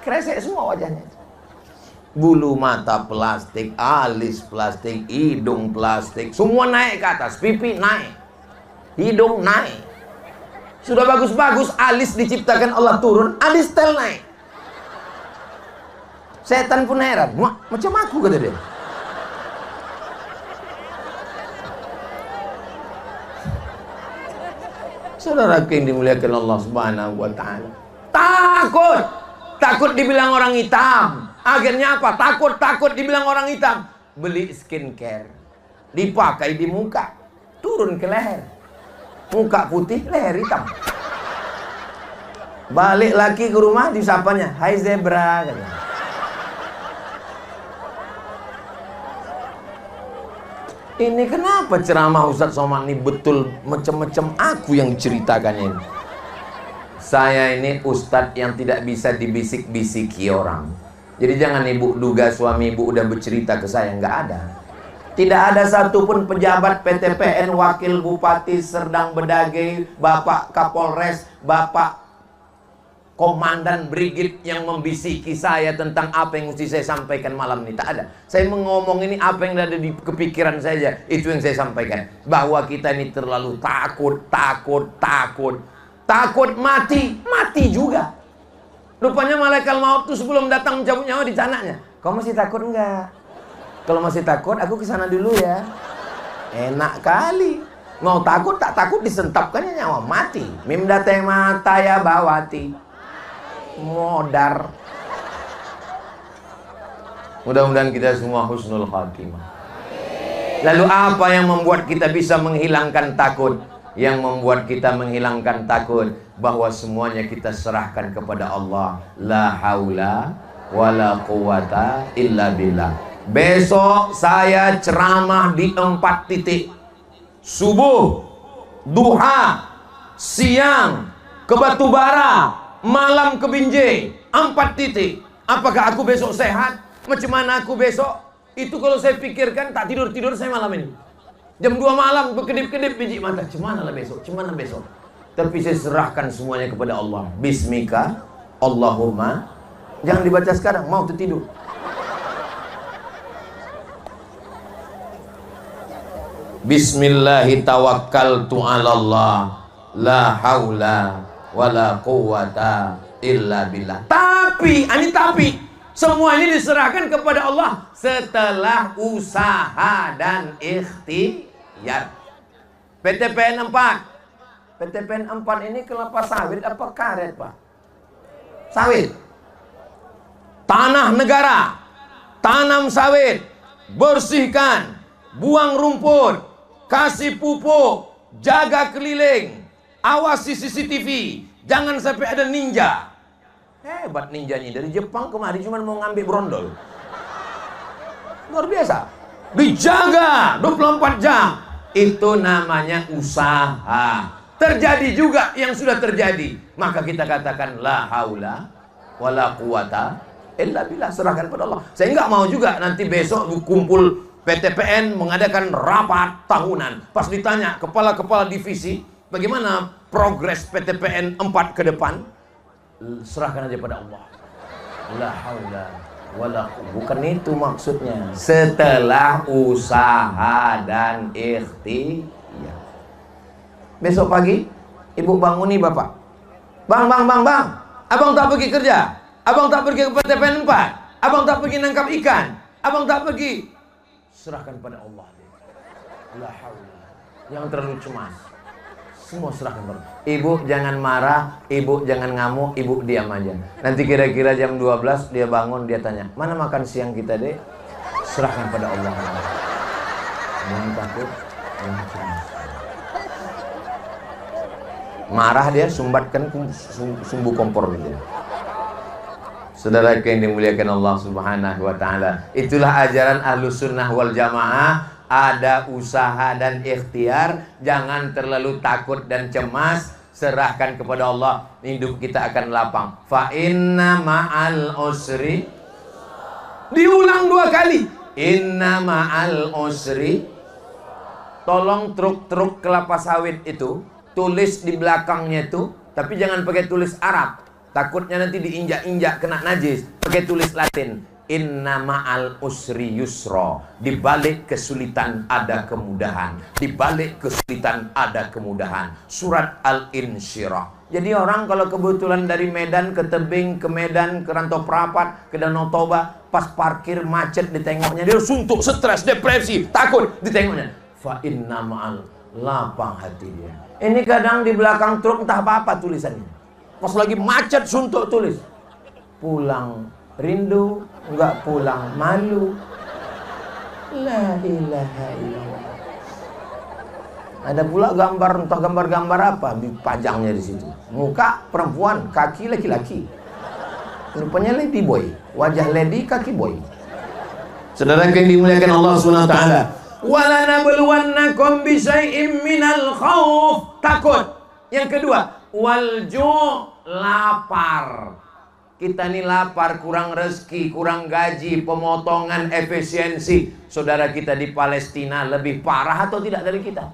Kresek semua wajahnya. Bulu mata plastik, alis plastik, hidung plastik, semua naik ke atas. Pipi naik, hidung naik. Sudah bagus-bagus, alis diciptakan Allah turun, alis tel naik. Setan pun heran, macam aku kata dia. Saudara yang dimuliakan Allah Subhanahu wa taala. Takut dibilang orang hitam. Akhirnya apa? Takut dibilang orang hitam. Beli skincare, dipakai di muka, turun ke leher. muka putih, leher hitam. Balik lagi ke rumah, disapanya, "Hai zebra," katanya. Ini kenapa ceramah Ustadz Somad ini betul macam-macam aku yang ceritakannya ini. Saya ini Ustadz yang tidak bisa dibisik-bisiki orang. Jadi jangan ibu duga suami ibu udah bercerita ke saya, nggak ada. Tidak ada satupun pejabat PTPN, wakil bupati Serdang Bedagai, Bapak Kapolres, Bapak Komandan Brigit yang membisiki saya tentang apa yang mesti saya sampaikan malam ini. Tak ada. Saya ngomong ini apa yang ada di kepikiran saya, itu yang saya sampaikan. Bahwa kita ini terlalu takut mati, mati juga. Rupanya malaikat maut itu sebelum datang mencabut nyawa dicanaknya. Kau masih takut enggak? Kalau masih takut, aku kesana dulu ya. Enak kali. Mau takut tak takut disentapkannya nyawa mati. Mimdate mata ya bawati. Modar. Mudah-mudahan kita semua husnul khatimah. Lalu apa yang membuat kita bisa menghilangkan takut? Yang membuat kita menghilangkan takut bahwa semuanya kita serahkan kepada Allah. La haula wala quwata illa billah. Besok saya ceramah di 4 titik. Subuh, duha, siang, ke Batubara, malam ke Binjai. 4 titik. Apakah aku besok sehat? Macam mana aku besok? Itu kalau saya pikirkan tak tidur-tidur saya malam ini. Jam 2 malam berkedip-kedip biji mata. Cemana lah besok? Cemana besok? Tapi saya serahkan semuanya kepada Allah. Bismika, Allahumma. Jangan dibaca sekarang, mau tertidur. Bismillahi tawakkaltu 'ala Allah. La haula wala quwata illa billah. Tapi semua ini diserahkan kepada Allah setelah usaha dan ikhtiar. PTPN 4. PTPN 4 ini kelapa sawit apa karet, Pak? Sawit. Tanah negara. Tanam sawit. Bersihkan. Buang rumput. Kasih pupuk. Jaga keliling. Awasi CCTV. Jangan sampai ada ninja. Hebat ninjanya. Dari Jepang kemarin cuma mau ngambil brondol. Luar biasa. Dijaga 24 jam. Itu namanya usaha. Terjadi juga yang sudah terjadi. Maka kita katakan la haula wala quwata illa billah. Serahkan pada Allah. Saya nggak mau juga nanti besok kumpul PTPN mengadakan rapat tahunan. Pas ditanya kepala-kepala divisi, bagaimana progres PTPN 4 ke depan? Serahkan aja pada Allah. La haula wala quwwata. Bukan itu maksudnya. Setelah usaha dan ikhtiar. Besok pagi ibu bangun nih bapak. Bang. Abang tak pergi kerja. Abang tak pergi ke PTPN 4. Abang tak pergi nangkap ikan. Abang tak pergi. Serahkan pada Allah. La haula. Jangan terlalu cemas. Semua serahkan pada Allah. Ibu jangan marah, ibu jangan ngamuk, ibu diam aja. Nanti kira-kira jam 12 dia bangun, dia tanya, "Mana makan siang kita, Dek?" Serahkan pada Allah. Jangan takut, jangan cemas. Marah dia sumbatkan sumbu kompor gitu. Saudara yang dimuliakan Allah Subhanahu wa taala. Itulah ajaran Ahlus Sunnah wal Jamaah. Ada usaha dan ikhtiar, jangan terlalu takut dan cemas, serahkan kepada Allah, hidup kita akan lapang. Fa inna ma'al usri. Diulang 2 kali. Inna ma'al usri. Tolong truk-truk kelapa sawit itu tulis di belakangnya itu, tapi jangan pakai tulis Arab. Takutnya nanti diinjak-injak kena najis. Pakai tulis Latin. Inna ma'al usri yusra. Di balik kesulitan ada kemudahan. Di balik kesulitan ada kemudahan. Surat Al-Insyirah. Jadi orang kalau kebetulan dari Medan ke Tebing, ke Medan, ke Rantau Prapat, ke Danau Toba, pas parkir macet ditengoknya, dia suntuk, stres, depresi, takut ditengoknya. Fa inna ma'al, lapang hati dia. Ini kadang di belakang truk entah apa-apa tulisannya. Pas lagi macet suntuk tulis. Pulang rindu, enggak pulang malu. La ilaha illallah. Ada pula gambar, entah gambar-gambar apa dipajangnya di situ. Muka perempuan, kaki laki-laki. Rupanya lady boy, wajah lady, kaki boy. Saudara yang dimuliakan Allah Subhanahu wa taala. Wala nabluwannakum bi syai'im minal khauf, takut. Yang kedua, wal ju', lapar. Kita ini lapar, kurang rezeki, kurang gaji, pemotongan efisiensi. Saudara kita di Palestina lebih parah atau tidak dari kita?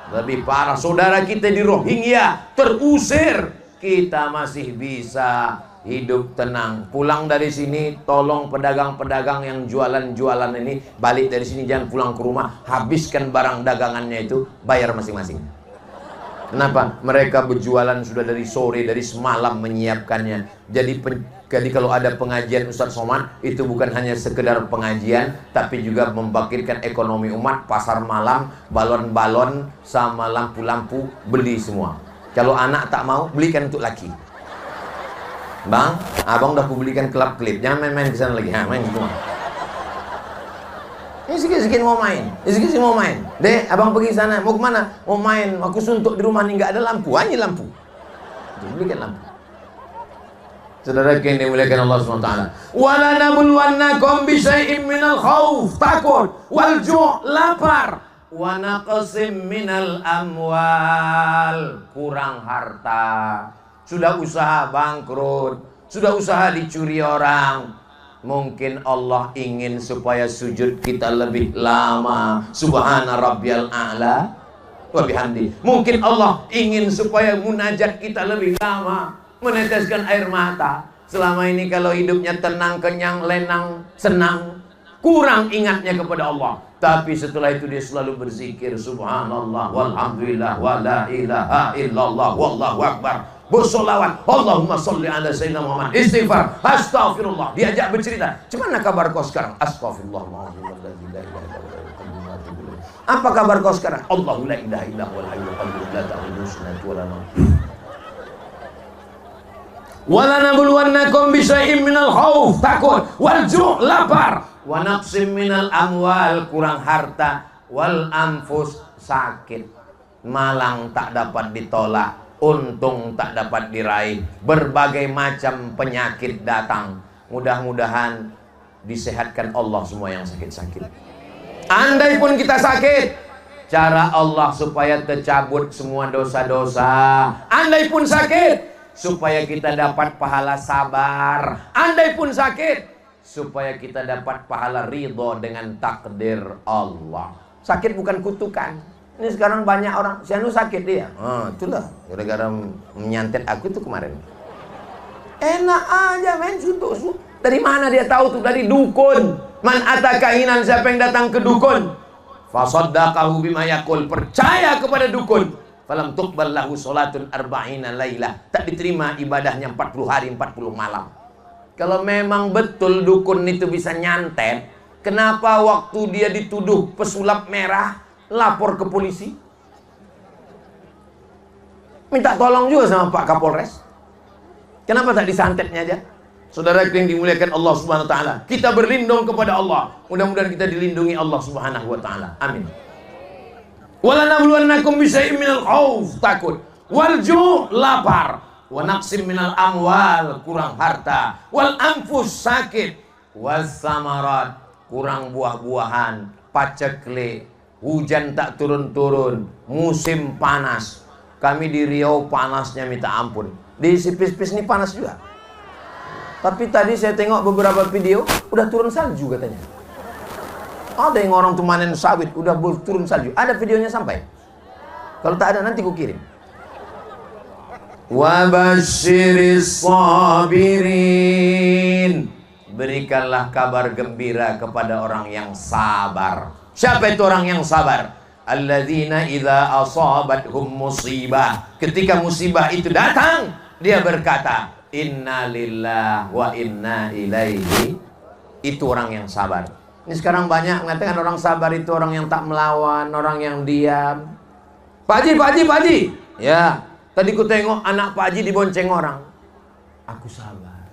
Lebih parah. Saudara kita di Rohingya terusir, kita masih bisa hidup tenang. Pulang dari sini, tolong pedagang-pedagang yang jualan-jualan ini balik dari sini, jangan pulang ke rumah, habiskan barang dagangannya itu, bayar masing-masing. Kenapa? Mereka berjualan sudah dari sore, dari semalam menyiapkannya. Jadi kalau ada pengajian Ustadz Somad, itu bukan hanya sekedar pengajian, tapi juga membangkitkan ekonomi umat. Pasar malam, balon-balon sama lampu-lampu, beli semua. Kalau anak tak mau, belikan untuk laki. Bang, abang udah aku belikan klub klip, jangan main-main kesana lagi. Main gitu. Ini sikit-sikit mau main, sikit-sikit mau main. Dek, abang pergi sana, mau kemana? Mau main, aku suntuk di rumah nih, nggak ada lampu, hanya lampu. Belikan lampu. Saudara yang dimuliakan Allah SWT. Wala nabluwannakum bi syai'im minal khauf, takut, wal ju', lapar, wa naqsim minal amwal, kurang harta. Sudah usaha bangkrut, sudah usaha dicuri orang. Mungkin Allah ingin supaya sujud kita lebih lama. Subhana rabbiyal a'la wa bihamdi. Mungkin Allah ingin supaya munajat kita lebih lama, meneteskan air mata. Selama ini kalau hidupnya tenang, kenyang, lenang, senang, kurang ingatnya kepada Allah. Tapi setelah itu dia selalu berzikir, subhanallah walhamdulillah wa la ilaha illallah wallahu akbar. Bersolawat, Allahumma sholli ala sayyidina Muhammad, istighfar, astaghfirullah. Diajak bercerita, gimana kabar kau sekarang? Astaghfirullah. Apa kabar kau sekarang? Allahu la ilaha illa huwal hayyul qayyum la ta'khudhuhu sinatun wa la nawm. Wala nabluwannakum bi syai'in minal khauf, takut, wal ju', lapar, wa naqsim minal amwal, kurang harta, wal anfus, sakit, malang tak dapat ditolak, untung tak dapat diraih, berbagai macam penyakit datang. Mudah-mudahan disehatkan Allah semua yang sakit-sakit. Andai pun kita sakit, cara Allah supaya tercabut semua dosa-dosa. Andai pun sakit, supaya kita dapat pahala sabar. Andai pun sakit, supaya kita dapat pahala ridho dengan takdir Allah. Sakit bukan kutukan. Ini sekarang banyak orang, si anu sakit dia. Itulah gara-gara menyantet aku itu kemarin. Enak aja main suntuk. Dari mana dia tahu tuh? Dari dukun. Man atakahinan, siapa yang datang ke dukun, fasaddaqahu bima yaqul, percaya kepada dukun, falam tuqbal lahu salatun arba'ina lailah, tak diterima ibadahnya 40 hari 40 malam. Kalau memang betul dukun itu bisa nyantet, kenapa waktu dia dituduh pesulap merah lapor ke polisi? Minta tolong juga sama Pak Kapolres. Kenapa tak disantetnya aja? Saudara yang dimuliakan Allah Subhanahu wa taala, kita berlindung kepada Allah. Mudah-mudahan kita dilindungi Allah Subhanahu wa taala. Amin. Wala nabluwannakum bi syai'in minal khauf, takut, wal ju', lapar, wa naqsim minal amwal, kurang harta, wal anfus, sakit, was samarat, kurang buah-buahan, paceklik, hujan tak turun-turun, musim panas. Kami di Riau panasnya minta ampun. Di Sipis-Pis ini panas juga. Tapi tadi saya tengok beberapa video, udah turun salju katanya. Ada yang orang tuh manen sawit, udah turun salju. Ada videonya sampai. Kalau tak ada nanti ku kirim. Wa basyiris sabirin. Berikanlah kabar gembira kepada orang yang sabar. Siapa itu orang yang sabar? Alladzina idza asabathum musibah. Ketika musibah itu datang, dia berkata, inna lillahi wa inna ilaihi. Itu orang yang sabar. Ini sekarang banyak mengatakan orang sabar itu orang yang tak melawan, orang yang diam. Pak Haji. Ya, tadi ku tengok anak Pak Haji dibonceng orang. Aku sabar.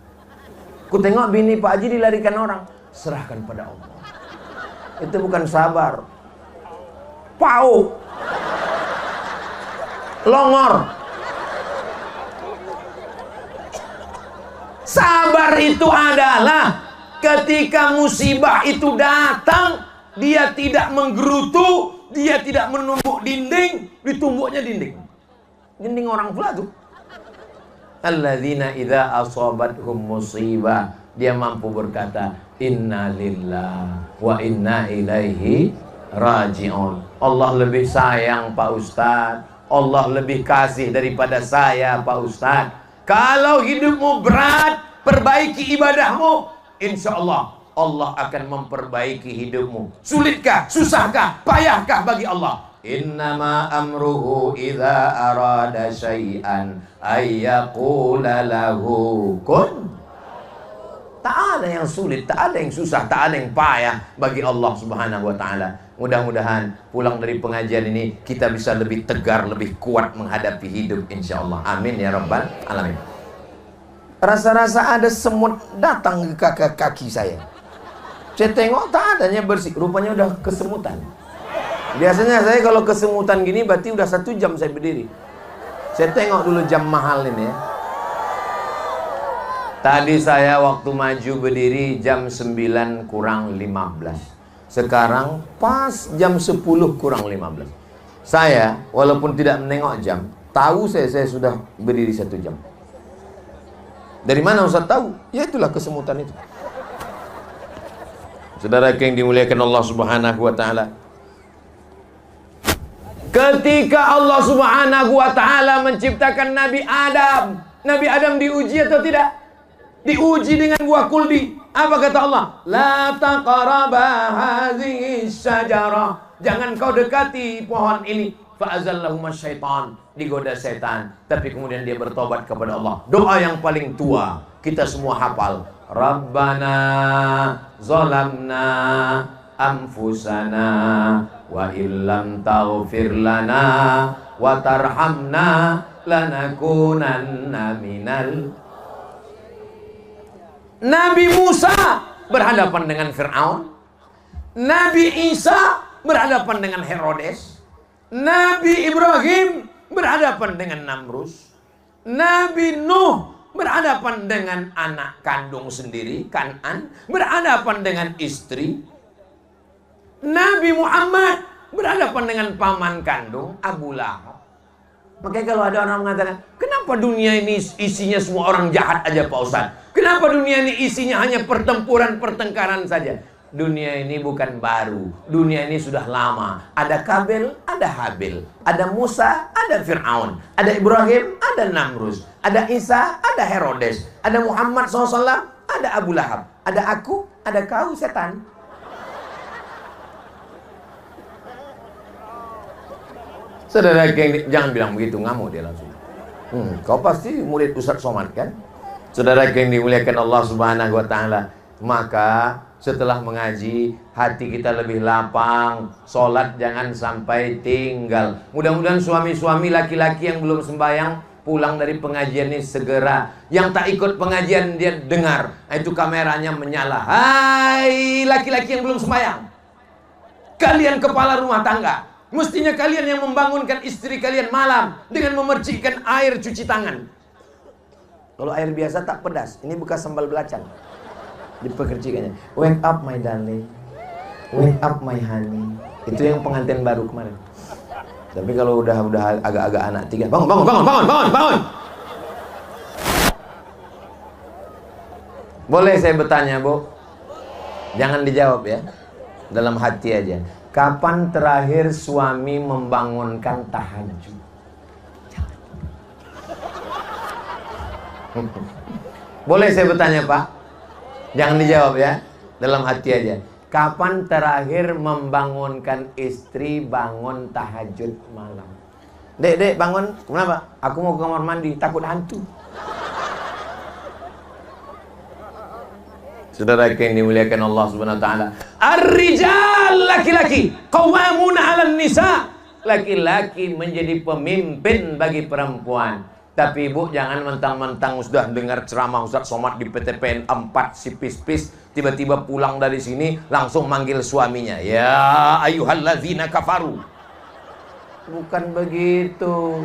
Ku tengok bini Pak Haji dilarikan orang. Serahkan pada Allah. Itu bukan sabar. Pau. longor. Sabar itu adalah ketika musibah itu datang, dia tidak menggerutu, dia tidak menumbuk dinding, ditumbuknya dinding. Dinding orang pula tuh. Alladzina idza asabathum musibah, dia mampu berkata inna lillah wa inna ilaihi raji'un. Allah lebih sayang Pak Ustadz, Allah lebih kasih daripada saya Pak Ustadz. Kalau hidupmu berat, perbaiki ibadahmu, insya Allah Allah akan memperbaiki hidupmu. Sulitkah, susahkah, payahkah bagi Allah? Innama amruhu idza arada syai'an ayyaqula lahu kun. Tak ada yang sulit, tak ada yang susah, tak ada yang payah bagi Allah Subhanahu wa taala. Mudah-mudahan pulang dari pengajian ini kita bisa lebih tegar, lebih kuat menghadapi hidup insyaallah. Amin ya rabbal alamin. Rasa-rasa ada semut datang ke kaki saya. Saya tengok tak adanya bersih, rupanya udah kesemutan. Biasanya saya kalau kesemutan gini berarti udah 1 jam saya berdiri. Saya tengok dulu jam mahal ini ya. Tadi saya waktu maju berdiri jam 9 kurang 15. Sekarang pas jam 10 kurang 15. Saya walaupun tidak menengok jam, tahu saya sudah berdiri 1 jam. Dari mana Ustaz tahu? Ya itulah kesemutan itu. Saudara yang dimuliakan Allah Subhanahu wa taala. Ketika Allah Subhanahu wa taala menciptakan Nabi Adam, Nabi Adam diuji atau tidak? Diuji dengan buah kuldi. Apa kata Allah? La taqraba hadhihi syajarah. Jangan kau dekati pohon ini. Fa'azallahuma syaitan. Digoda setan. Tapi kemudian dia bertobat kepada Allah. Doa yang paling tua kita semua hafal. Rabbana zalamna anfusana wa illam taghfir lana wa tarhamna lanakunanna minal. Nabi Musa berhadapan dengan Fir'aun, Nabi Isa berhadapan dengan Herodes, Nabi Ibrahim berhadapan dengan Namrus, Nabi Nuh berhadapan dengan anak kandung sendiri, Kan'an, berhadapan dengan istri, Nabi Muhammad berhadapan dengan paman kandung Abu Lahab. Makanya kalau ada orang mengatakan, kenapa dunia ini isinya semua orang jahat aja Pak Ustaz? Kenapa dunia ini isinya hanya pertempuran, pertengkaran saja? Dunia ini bukan baru. Dunia ini sudah lama. Ada Kabil, ada Habil. Ada Musa, ada Fir'aun. Ada Ibrahim, ada Namrus. Ada Isa, ada Herodes. Ada Muhammad SAW, ada Abu Lahab. Ada aku, ada kau setan. Saudara geng, jangan bilang begitu, ngamuk dia langsung. Kau pasti murid Ustaz Somad kan? Saudara yang dimuliakan Allah Subhanahu wa taala, maka setelah mengaji hati kita lebih lapang, sholat jangan sampai tinggal. Mudah-mudahan suami-suami laki-laki yang belum sembahyang pulang dari pengajian ini segera. Yang tak ikut pengajian dia dengar, itu kameranya menyala. Hai laki-laki yang belum sembahyang, kalian kepala rumah tangga, mestinya kalian yang membangunkan istri kalian malam dengan memercikkan air cuci tangan. Kalau air biasa tak pedas, ini bekas sambal belacan. Dipercikannya. Wake up my darling, wake up my honey. Itu yang pengantin baru kemarin. Tapi kalau udah agak-agak anak 3, bangun. Boleh saya bertanya, Bu? Jangan dijawab ya. Dalam hati aja. Kapan terakhir suami membangunkan tahajud? Boleh saya bertanya Pak? Jangan dijawab ya. Dalam hati aja. Kapan terakhir membangunkan istri bangun tahajud malam? Dek bangun. Kenapa? Aku mau ke kamar mandi. Takut hantu. Saudara yang dimuliakan Allah Subhanahu wa taala. Ar-rijal, laki-laki, qawwamuna 'alan nisa. Laki-laki menjadi pemimpin bagi perempuan. Tapi ibu jangan mentang-mentang sudah dengar ceramah Ustaz Somad di PTPN 4 si pis-pis, tiba-tiba pulang dari sini langsung manggil suaminya. Ya ayyuhalladzina kafaru. Bukan begitu.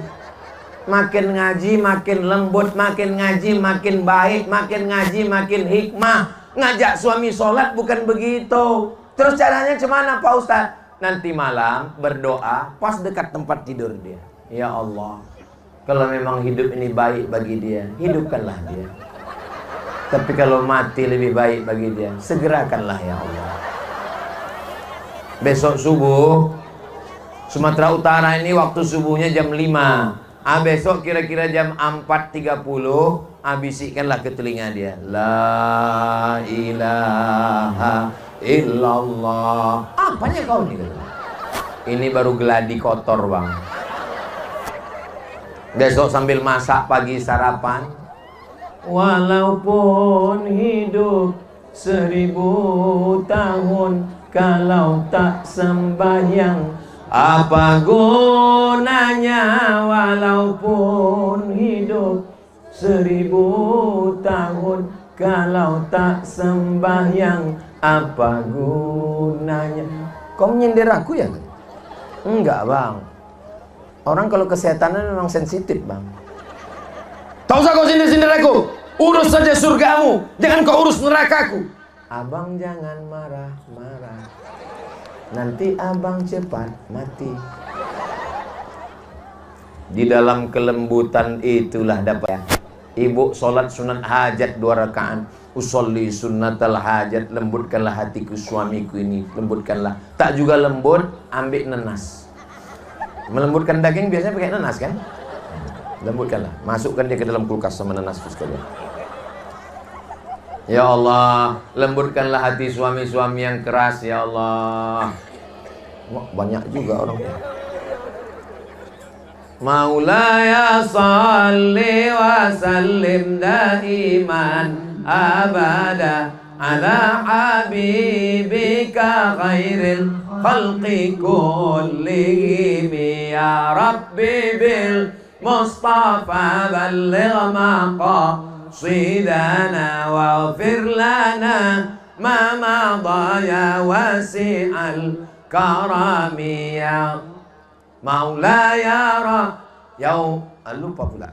Makin ngaji makin lembut, makin ngaji makin baik, makin ngaji makin hikmah. Ngajak suami sholat bukan begitu. Terus caranya gimana Pak Ustadz? Nanti malam berdoa pas dekat tempat tidur dia. Ya Allah, kalau memang hidup ini baik bagi dia, hidupkanlah dia. Tapi kalau mati lebih baik bagi dia, segerakanlah ya Allah. Besok subuh Sumatera Utara ini waktu subuhnya jam 5. Besok kira-kira jam 4.30 bisikkanlah ke telinga dia, la ilaha illallah. Apanya kau nih? Ini baru geladi kotor bang. Besok sambil masak pagi sarapan, walaupun hidup 1000 tahun, kalau tak sembahyang apa gunanya? Walaupun hidup 1000 tahun, kalau tak sembahyang apa gunanya? Kau menyindir aku ya? Enggak bang. Orang kalau kesehatan memang sensitif bang. Tak usah kau sindir-sindir aku. Urus saja surgamu, jangan kau urus nerakaku. Abang jangan marah-marah, nanti abang cepat mati. Di dalam kelembutan itulah dapat. Ibu sholat sunat hajat 2 rakaat. Usolli sunnatal hajat. Lembutkanlah hatiku suamiku ini, lembutkanlah. Tak juga lembut, ambil nenas. Melembutkan daging biasanya pakai nenas kan? Lembutkanlah, masukkan dia ke dalam kulkas sama nenas itu sekalian. Ya Allah, lembutkanlah hati suami-suami yang keras ya Allah. Wah, banyak juga orangnya. Maulaya salli wa sallim daiman abada ala habibika khairil khalqi kullihim. Ya Rabbi bil Mustafa balligh maqasidana waghfir lana ma madha ya wasi'al karami ya Maulaya lupa pula.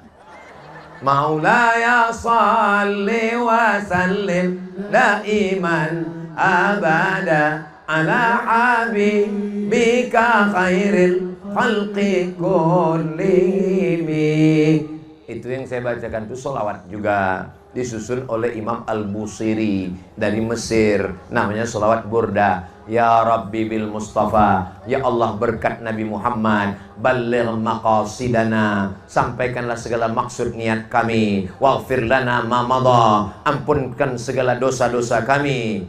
Maulaya salli wa sallim daiman abada ala habibika khairil khalqi kullihim. Itu yang saya bacakan itu sholawat juga disusun oleh Imam Al-Busiri dari Mesir, namanya sholawat burda. Ya Rabbi bil Mustafa, ya Allah berkat Nabi Muhammad, balligh maqasidana, sampaikanlah segala maksud niat kami, waghfir lana ma madha, ampunkan segala dosa-dosa kami,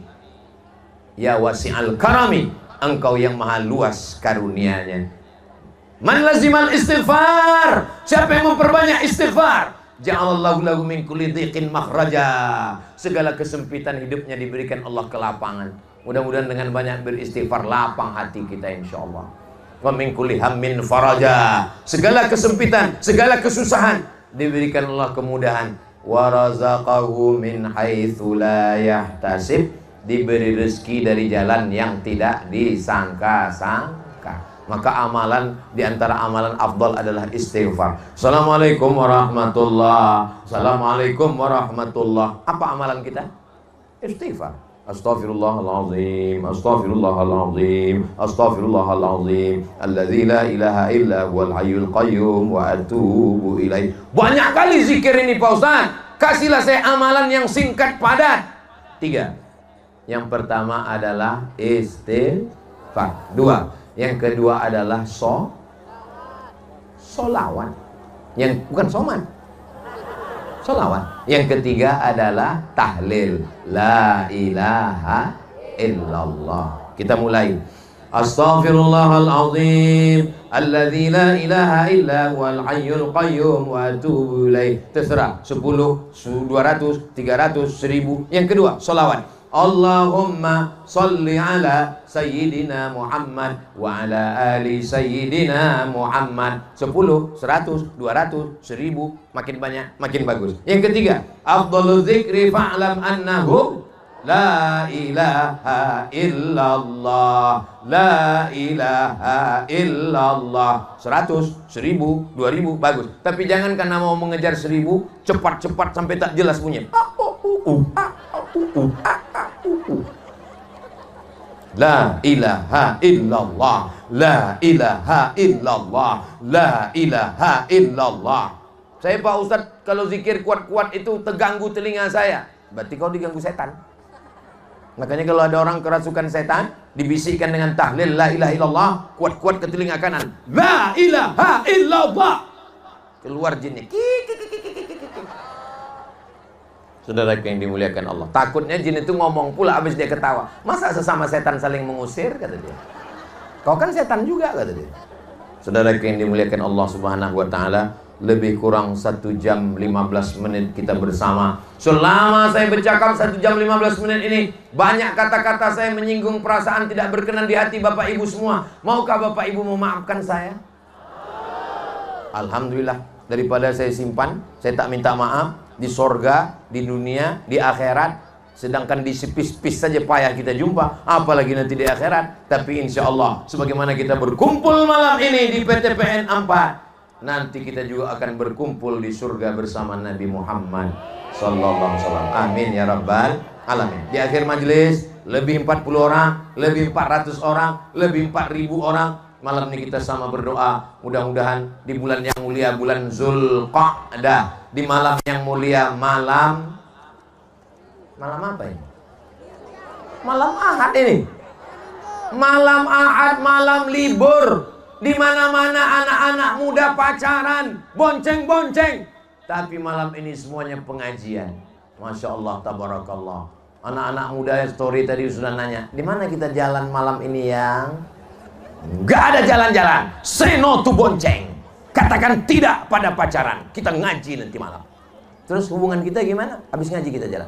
ya wasi'al karami, engkau yang maha luas karunianya. Man lazimal istighfar, siapa yang memperbanyak istighfar, ja'alallahu lahu min kulli dhiqin makhraja, segala kesempitan hidupnya diberikan Allah kelapangan. Mudah-mudahan dengan banyak beristighfar lapang hati kita insyaallah. Wa min kulli hammin faraja, segala kesempitan, segala kesusahan diberikan Allah kemudahan. Wa razaqahu min haitsu la yahtasib, diberi rezeki dari jalan yang tidak disangka-sangka. Maka amalan, di antara amalan afdal adalah istighfar. Assalamualaikum warahmatullahi. Assalamualaikum warahmatullahi. Apa amalan kita? Istighfar. Astaghfirullahaladzim, astaghfirullahaladzim, astaghfirullahaladzim, alladzi la ilaha illa huwal hayyul qayyum wa atubu ilaih. Banyak kali zikir ini Pak Ustaz. Kasihlah saya amalan yang singkat padat. 3. Yang pertama adalah istighfar. 2. Yang kedua adalah solawat. Yang bukan soman. Solawat. Yang ketiga adalah tahlil, la ilaha illallah. Kita mulai. Astaghfirullahaladzim, alladzi la ilaha illa huwal hayyul qayyum wa atubu ilaih. Terserah 10, 200, 300, 1000. Yang kedua solawat. Allahumma salli ala Sayyidina Muhammad wa ala ali Sayyidina Muhammad. 10, 100, 200, 1000. Makin banyak makin bagus. Yang ketiga, afdhalu dzikri fa'lam annahu La ilaha illallah, la ilaha illallah. 100, 1000, 2000, bagus. Tapi jangan karena mau mengejar 1000 cepat-cepat sampai tak jelas bunyi. La ilaha illallah, la ilaha illallah, la ilaha illallah. Saya Pak Ustadz, kalau zikir kuat-kuat itu terganggu telinga saya. Berarti kau diganggu setan. Makanya kalau ada orang kerasukan setan, dibisikkan dengan tahlil la ilaha illallah, kuat-kuat ke telinga kanan. La ilaha illallah. Keluar jinnya. Saudara yang dimuliakan Allah. Takutnya jin itu ngomong pula habis dia ketawa. Masa sesama setan saling mengusir, kata dia. Kau kan setan juga, kata dia. Saudara yang dimuliakan Allah Subhanahu wa taala. Lebih kurang 1 jam 15 menit kita bersama. Selama saya bercakap 1 jam 15 menit ini, banyak kata-kata saya menyinggung perasaan tidak berkenan di hati Bapak Ibu semua. Maukah Bapak Ibu memaafkan saya? Alhamdulillah. Daripada saya simpan, saya tak minta maaf. Di sorga, di dunia, di akhirat. Sedangkan di sepis-pis saja payah kita jumpa, apalagi nanti di akhirat. Tapi insya Allah, sebagaimana kita berkumpul malam ini di PTPN 4, nanti kita juga akan berkumpul di surga bersama Nabi Muhammad sallallahu alaihi wasallam. Amin ya rabbal alamin. Di akhir majelis lebih 40 orang, lebih 400 orang, lebih 4000 orang. Malam ini kita sama berdoa, mudah-mudahan di bulan yang mulia, bulan Zulqa'dah, di malam yang mulia, malam apa ini? Malam Ahad ini. Malam Ahad, malam libur. Di mana-mana anak-anak muda pacaran, bonceng-bonceng. Tapi malam ini semuanya pengajian. Masya Allah, tabarakallah. Anak-anak muda story tadi sudah nanya, di mana kita jalan malam ini yang? Nggak ada jalan-jalan. Say no to bonceng. Katakan tidak pada pacaran. Kita ngaji nanti malam. Terus hubungan kita gimana? Habis ngaji kita jalan.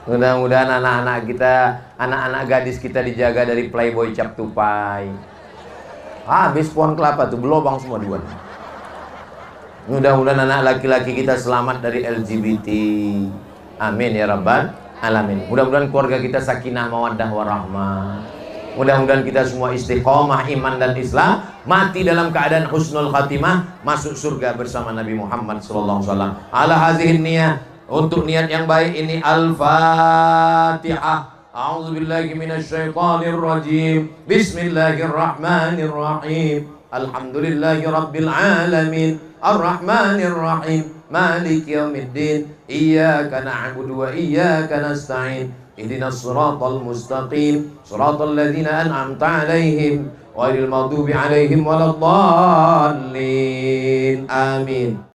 Mudah-mudahan anak-anak kita, anak-anak gadis kita dijaga dari playboy cap tupai. Habis pohon kelapa tuh belobang semua dibuat. Mudah-mudahan anak laki-laki kita selamat dari LGBT. Amin ya rabbal alamin. Mudah-mudahan keluarga kita sakinah mawaddah warahmah. Mudah-mudahan kita semua istiqomah iman dan Islam, mati dalam keadaan husnul khatimah, masuk surga bersama Nabi Muhammad sallallahu alaihi wasallam. Ala hazihin niyah. Untuk niat yang baik ini Al-Fatihah. A'udzubillahi minasyaitonir rajim. Bismillahirrahmanirrahim. Alhamdulillahi rabbil alamin. Ar-Rahmanir Rahim. Maliki yaumiddin. Iyyaka na'budu wa iyyaka nasta'in. Ihdinas siratal mustaqim. Siratal ladzina an'amta 'alaihim ghairil maghdubi 'alaihim waladdallin. Amin.